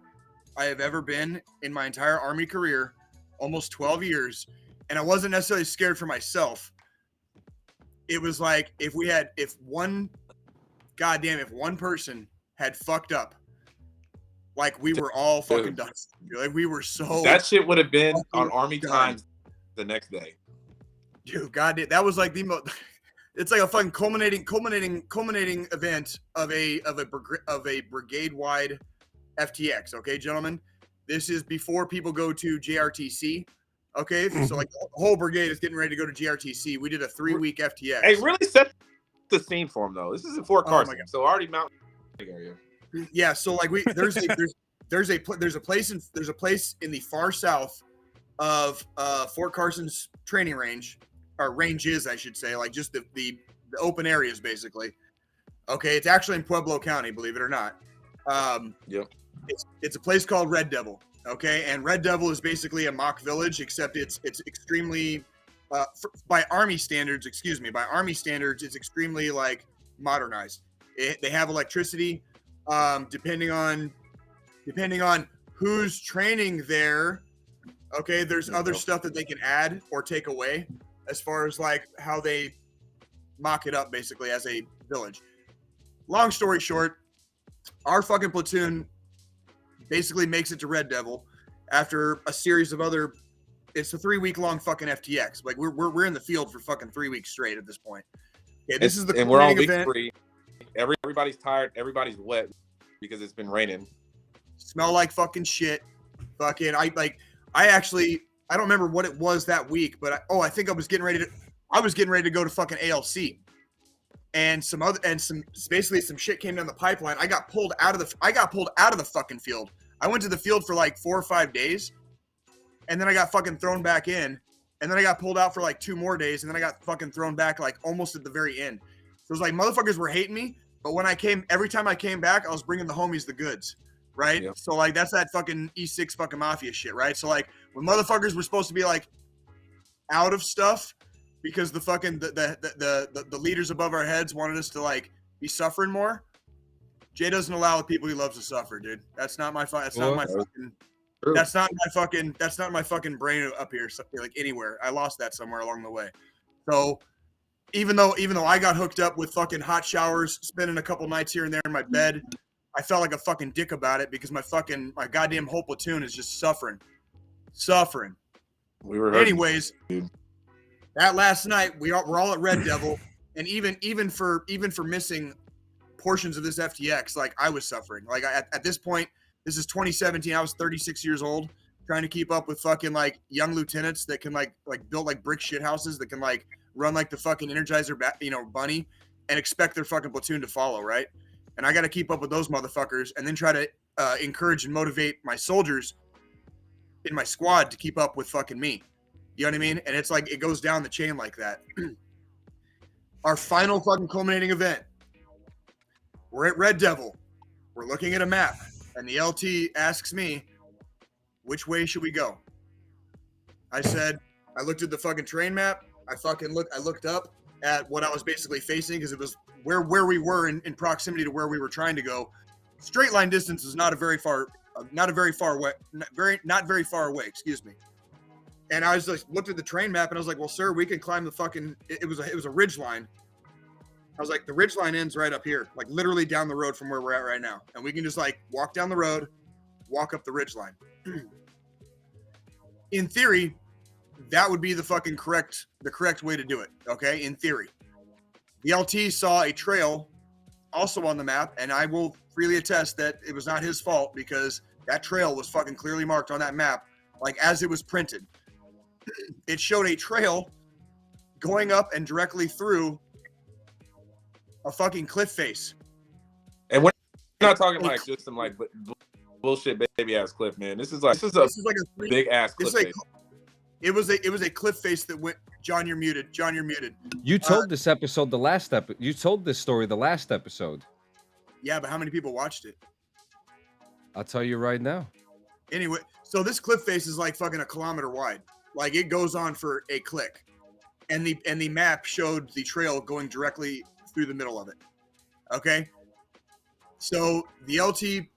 I have ever been in my entire Army career, almost 12 years. And I wasn't necessarily scared for myself. It was like, if one person had fucked up, like we were all fucking done. Like we were so. That shit would have been on Army Times the next day. Dude, goddamn, that was like the most. It's like a fucking culminating event of a brigade-wide FTX. Okay, gentlemen, this is before people go to JRTC. Okay, so like the whole brigade is getting ready to go to JRTC. We did a 3-week FTX. Hey, really set the scene for him though. This is in Fort Carson, so already mountain area. Yeah, so like there's a place in the far south of Fort Carson's training range, or ranges, I should say, like just the open areas basically. Okay, it's actually in Pueblo County, believe it or not. Yep. It's a place called Red Devil. Okay, and Red Devil is basically a mock village, except it's extremely by Army standards, it's extremely like modernized. They have electricity. Depending on who's training there, okay, there's other stuff that they can add or take away as far as like how they mock it up basically as a village. Long story short, our fucking platoon basically makes it to Red Devil after a series of other. It's a 3-week long fucking FTX. Like we're in the field for fucking 3 weeks straight at this point. Okay, this is the and we're on week event. 3. Everybody's tired. Everybody's wet because it's been raining. Smell like fucking shit. Fucking I don't remember what it was that week, but I think I was getting ready to go to fucking ALC. And some shit came down the pipeline. I got pulled out of the fucking field. I went to the field for like 4 or 5 days, and then I got fucking thrown back in, and then I got pulled out for like 2 more days, and then I got fucking thrown back like almost at the very end. So it was like motherfuckers were hating me, but every time I came back, I was bringing the homies the goods, right? Yep. So like that's that fucking E6 fucking mafia shit, right? So like when motherfuckers were supposed to be like out of stuff because the fucking the leaders above our heads wanted us to like be suffering more. Jay doesn't allow the people he loves to suffer, dude. That's not my fucking brain up here, like anywhere. I lost that somewhere along the way. So even though I got hooked up with fucking hot showers, spending a couple nights here and there in my bed, I felt like a fucking dick about it because my goddamn whole platoon is just suffering. We were anyways. Dude. That last night we're all at Red Devil, and even for missing portions of this FTX, like I was suffering. Like at this point, this is 2017. I was 36 years old, trying to keep up with fucking like young lieutenants that can like build like brick shit houses that can like run like the fucking Energizer, bunny, and expect their fucking platoon to follow, right? And I got to keep up with those motherfuckers, and then try to encourage and motivate my soldiers in my squad to keep up with fucking me. You know what I mean? And it's like it goes down the chain like that. Our final fucking culminating event. We're at Red Devil. We're looking at a map, and the LT asks me, "Which way should we go?" I said, I looked at the fucking terrain map. I looked up at what I was basically facing because it was where we were in proximity to where we were trying to go. Straight line distance is not very far away. Excuse me. And I was like, looked at the terrain map and I was like, well, sir, we can climb the fucking. It was a ridge line. I was like, the ridge line ends right up here, like literally down the road from where we're at right now, and we can just like walk down the road, walk up the ridge line. In theory, that would be the correct way to do it. Okay, in theory. The LT saw a trail also on the map, and I will freely attest that it was not his fault because that trail was fucking clearly marked on that map, like as it was printed. It showed a trail going up and directly through a fucking cliff face. And we're not talking like just some like bullshit baby ass cliff, man. This is like a big ass cliff face. It was a cliff face that went. John, you're muted. John, you're muted. You told this episode the last episode. You told this story the last episode. Yeah, but how many people watched it? I'll tell you right now. Anyway, so this cliff face is like fucking a kilometer wide. Like it goes on for a click, and the map showed the trail going directly through the middle of it. Okay, so the LT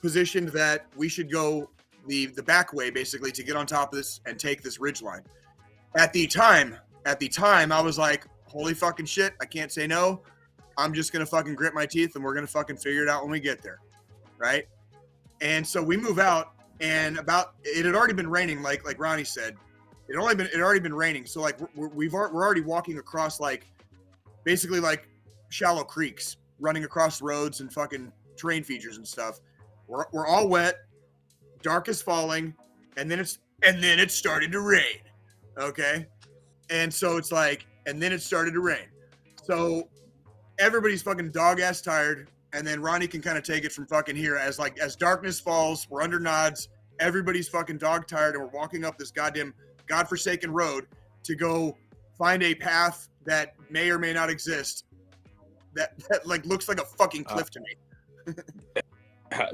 positioned that we should go the back way basically to get on top of this and take this ridge line. At the time, I was like, holy fucking shit, I can't say no. I'm just gonna fucking grit my teeth and we're gonna fucking figure it out when we get there, right? And so we move out, and it had already been raining, like Ronnie said. It had already been raining, so like we're already walking across like basically like shallow creeks, running across roads and fucking terrain features and stuff. We're all wet, dark is falling, and then it started to rain. Okay, and so it's like, and then it started to rain. So everybody's fucking dog ass tired. And then Ronnie can kind of take it from fucking here as darkness falls, we're under nods, everybody's fucking dog tired, and we're walking up this goddamn godforsaken road to go find a path that may or may not exist that like looks like a fucking cliff to me. I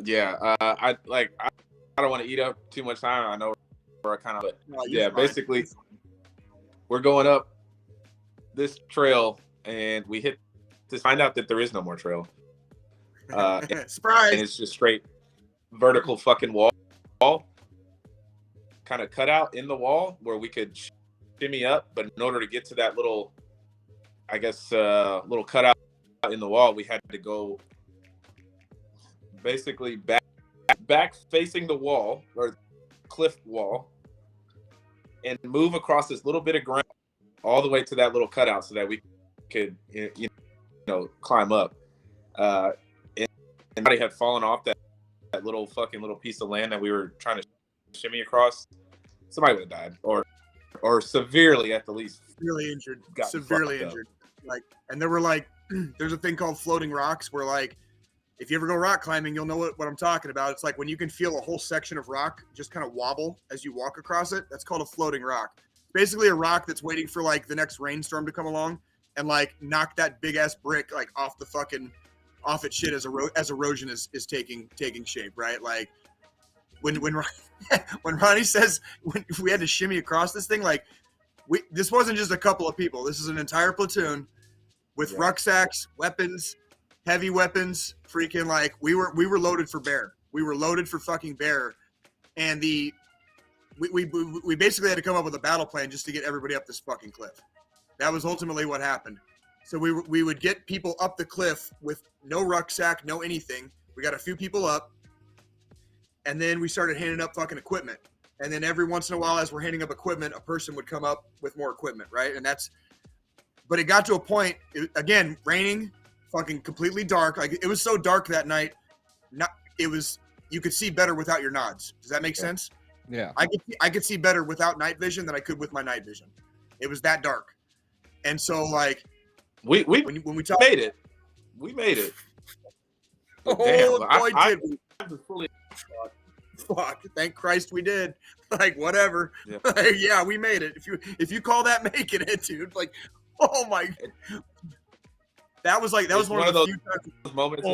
don't want to eat up too much time. I know we're kind of, but yeah, basically we're going up this trail and we find out that there is no more trail. Surprise! And it's just straight vertical fucking wall, kind of cut out in the wall where we could shimmy up. But in order to get to that little, I guess, little cutout in the wall, we had to go basically back facing the wall or cliff wall and move across this little bit of ground all the way to that little cutout so that we could, climb up. And somebody had fallen off that little piece of land that we were trying to shimmy across. Somebody would have died, or severely at the least. Severely injured. Like, and there were like, there's a thing called floating rocks where like, if you ever go rock climbing, you'll know what I'm talking about. It's like when you can feel a whole section of rock just kind of wobble as you walk across it. That's called a floating rock. Basically a rock that's waiting for like the next rainstorm to come along and like knock that big ass brick like off its shit as erosion is taking shape, right? Like when Ronnie says when we had to shimmy across this thing, like this wasn't just a couple of people. This is an entire platoon with rucksacks, weapons, heavy weapons, freaking like we were loaded for bear. We were loaded for fucking bear, and we basically had to come up with a battle plan just to get everybody up this fucking cliff. That was ultimately what happened. So we would get people up the cliff with no rucksack, no anything. We got a few people up, and then we started handing up fucking equipment. And then every once in a while, as we're handing up equipment, a person would come up with more equipment, right? But it got to a point, again, raining, fucking completely dark. Like it was so dark that night, you could see better without your nods. Does that make sense? Yeah. I could see better without night vision than I could with my night vision. It was that dark. And so like, when we made it. We made it. Oh, boy, did we. Fuck. Thank Christ we did. Like, whatever. Yeah. Yeah, we made it. If you call that making it, dude, like, oh my. That was one of those moments.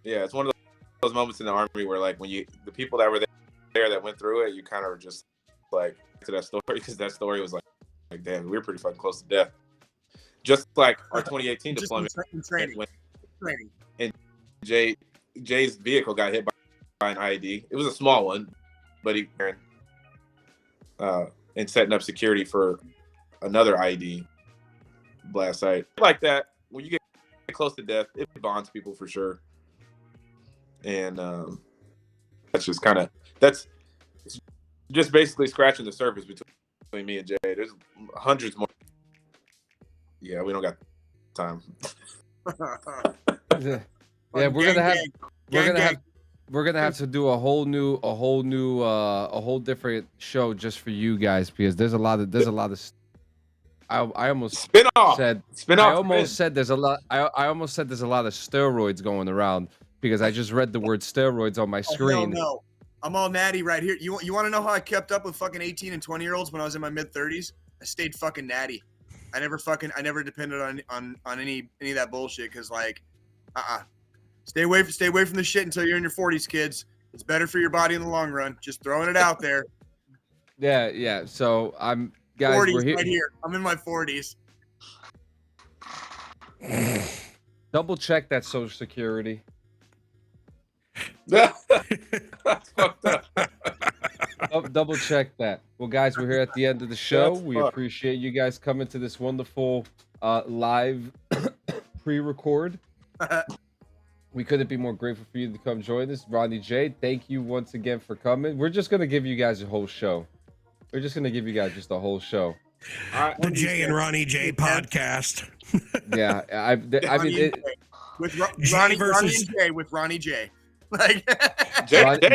It's one of those moments in the Army where, like, when the people that were there that went through it, you kind of were just like to that story because that story was like damn, we were pretty fucking close to death. Just like our 2018 deployment. Training. And Jay's vehicle got hit by an IED. It was a small one, but he and setting up security for another IED blast site. Like that, when you get close to death, it bonds people for sure. And that's just basically scratching the surface between me and Jay. There's hundreds more. Yeah, we don't got time. Yeah, we're gonna have to do a whole different show just for you guys because there's a lot of I almost said there's a lot of steroids going around because I just read the word steroids on my Oh, hell screen. no. I'm all natty right here. You want to know how I kept up with fucking 18 and 20-year-olds when I was in my mid 30s? I stayed fucking natty. I never depended on any of that bullshit because like, stay away from the shit until you're in your 40s, kids. It's better for your body in the long run. Just throwing it out there. Yeah. So I'm guys. 40s We're here. right here. I'm in my 40s. Double check that Social Security. That's fucked up. Double check that. Well, guys, we're here at the end of the show. That's We fucked. appreciate you guys coming to this wonderful live pre-record. We couldn't be more grateful for you to come join us. Ronnie Jay, thank you once again for coming. We're just going to give you guys a whole show. We're just going to give you guys just a whole show. The Jay and Ronnie Jay podcast. Yeah. I mean, with Jay Ronnie versus- and Jay with Ronnie J. Like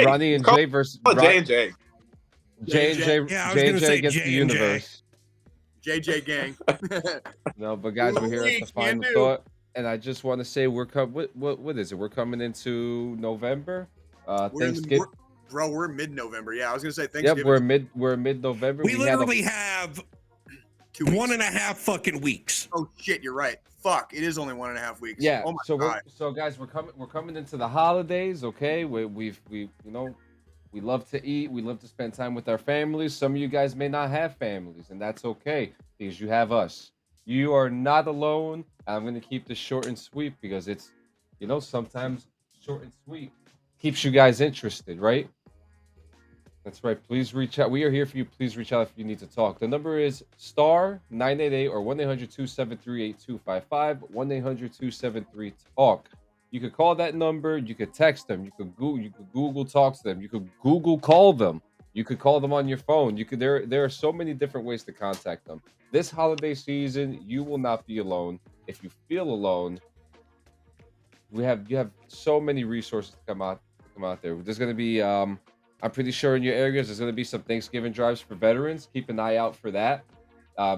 Ronnie and Jay versus Jay and Jay. Jay and Jay. Yeah, I was Jay gonna and Jay say against Jay the and Jay. universe. JJ gang. No, but guys, we're here at the final thought, and I just want to say we're what is it? We're coming into November. Thanksgiving. We're mid-November. Yeah, I was gonna say Thanksgiving. Yep, we're mid-November. We literally have 2 weeks. 1.5 fucking weeks. Oh shit, you're right. Fuck, it is only 1.5 weeks. Yeah. Oh my God. So guys, we're coming into the holidays. Okay, we love to eat. We love to spend time with our families. Some of you guys may not have families, and that's okay because you have us. You are not alone. I'm going to keep this short and sweet because it's, sometimes short and sweet keeps you guys interested, right? That's right. Please reach out. We are here for you. Please reach out if you need to talk. The number is *988 or 1-800-273-8255, 1-800-273-TALK. You could call that number. You could text them. You could Google talk to them. You could Google call them. You could call them on your phone. There are so many different ways to contact them. This holiday season, you will not be alone. If you feel alone, you have so many resources to come out there. There's going to be I'm pretty sure in your areas there's going to be some Thanksgiving drives for veterans. Keep an eye out for that.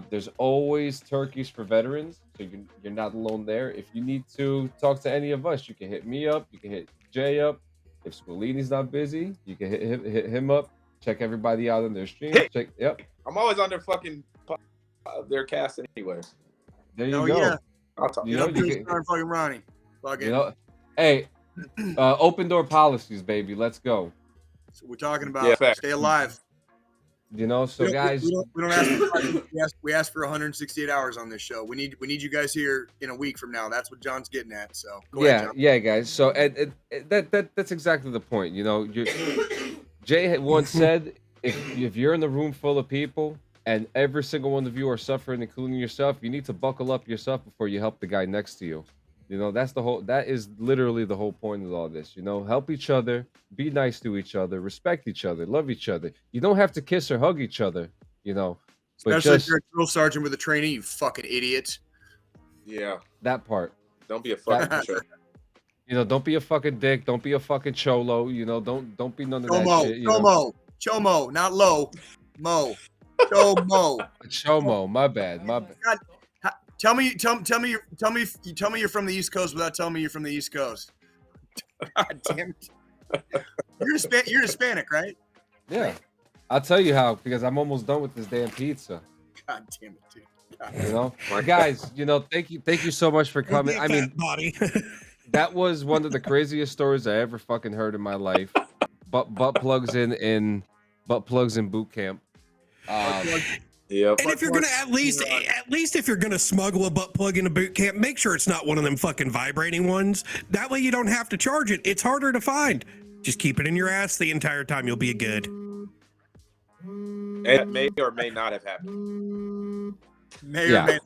There's always turkeys for veterans, so you're not alone there. If you need to talk to any of us, you can hit me up. You can hit Jay up. If Squilini's not busy, you can hit him up. Check everybody out on their streams. Yep. I'm always on their fucking their cast anywhere. There you go. Yeah. I'll talk. You can, fucking Ronnie. hey, open door policies, baby. Let's go. So we're talking about stay alive. So guys, we don't ask we ask for 168 hours on this show. We need you guys here in a week from now. That's what John's getting at. So go ahead, John. guys. So that's exactly the point. Jay once said, if you're in a room full of people and every single one of you are suffering, including yourself, you need to buckle up yourself before you help the guy next to you. That is literally the whole point of all this. Help each other, be nice to each other, respect each other, love each other. You don't have to kiss or hug each other, but especially if you're a drill sergeant with a trainee, you fucking idiots. Yeah, that part. Don't be a fucking jerk. Don't be a fucking dick. Don't be a fucking cholo. Don't be none of that shit. Chomo, not low, mo, chomo. Chomo. My bad. God, tell me you're from the East Coast without telling me you're from the East Coast. God damn it. You're Hispanic, right? Yeah. I'll tell you how, because I'm almost done with this damn pizza. God damn it, dude. Guys, thank you so much for coming. I mean, body. That was one of the craziest stories I ever fucking heard in my life. Butt plugs in boot camp. Yep. And if you're gonna at least if you're gonna smuggle a butt plug in a boot camp, make sure it's not one of them fucking vibrating ones. That way you don't have to charge it. It's harder to find. Just keep it in your ass the entire time. You'll be good. It may or may not have happened. Yeah.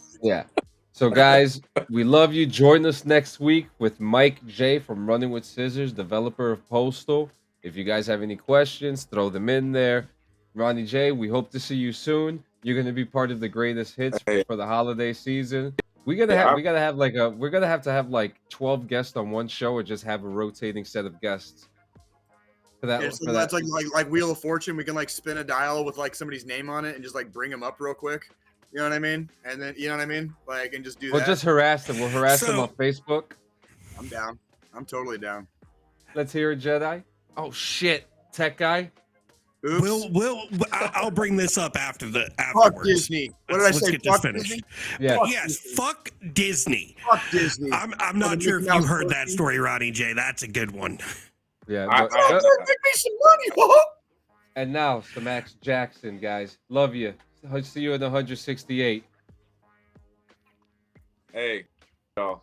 So guys, we love you. Join us next week with Mike J from Running with Scissors, developer of Postal. If you guys have any questions, throw them in there. Ronnie J, we hope to see you soon. You're going to be part of the greatest hits for the holiday season. We're gonna have to have like 12 guests on one show, or just have a rotating set of guests. That's like Wheel of Fortune. We can like spin a dial with like somebody's name on it and just like bring them up real quick. You know what I mean? And then Like, and just do that. We'll just harass them. We'll harass them on Facebook. I'm down. I'm totally down. Let's hear it, Jedi. Oh shit, tech guy. Oops. I'll bring this up Fuck afterwards. Disney. What did I Let's say? get this Fuck finished. Disney? Yeah. Fuck Yes, Disney. fuck Disney. Fuck Disney. I'm not sure if you heard that story, Ronnie Jay. That's a good one. Yeah. I- but- Give me some money. and now, Max Jackson, guys. Love you. See you in the 168. Hey, y'all.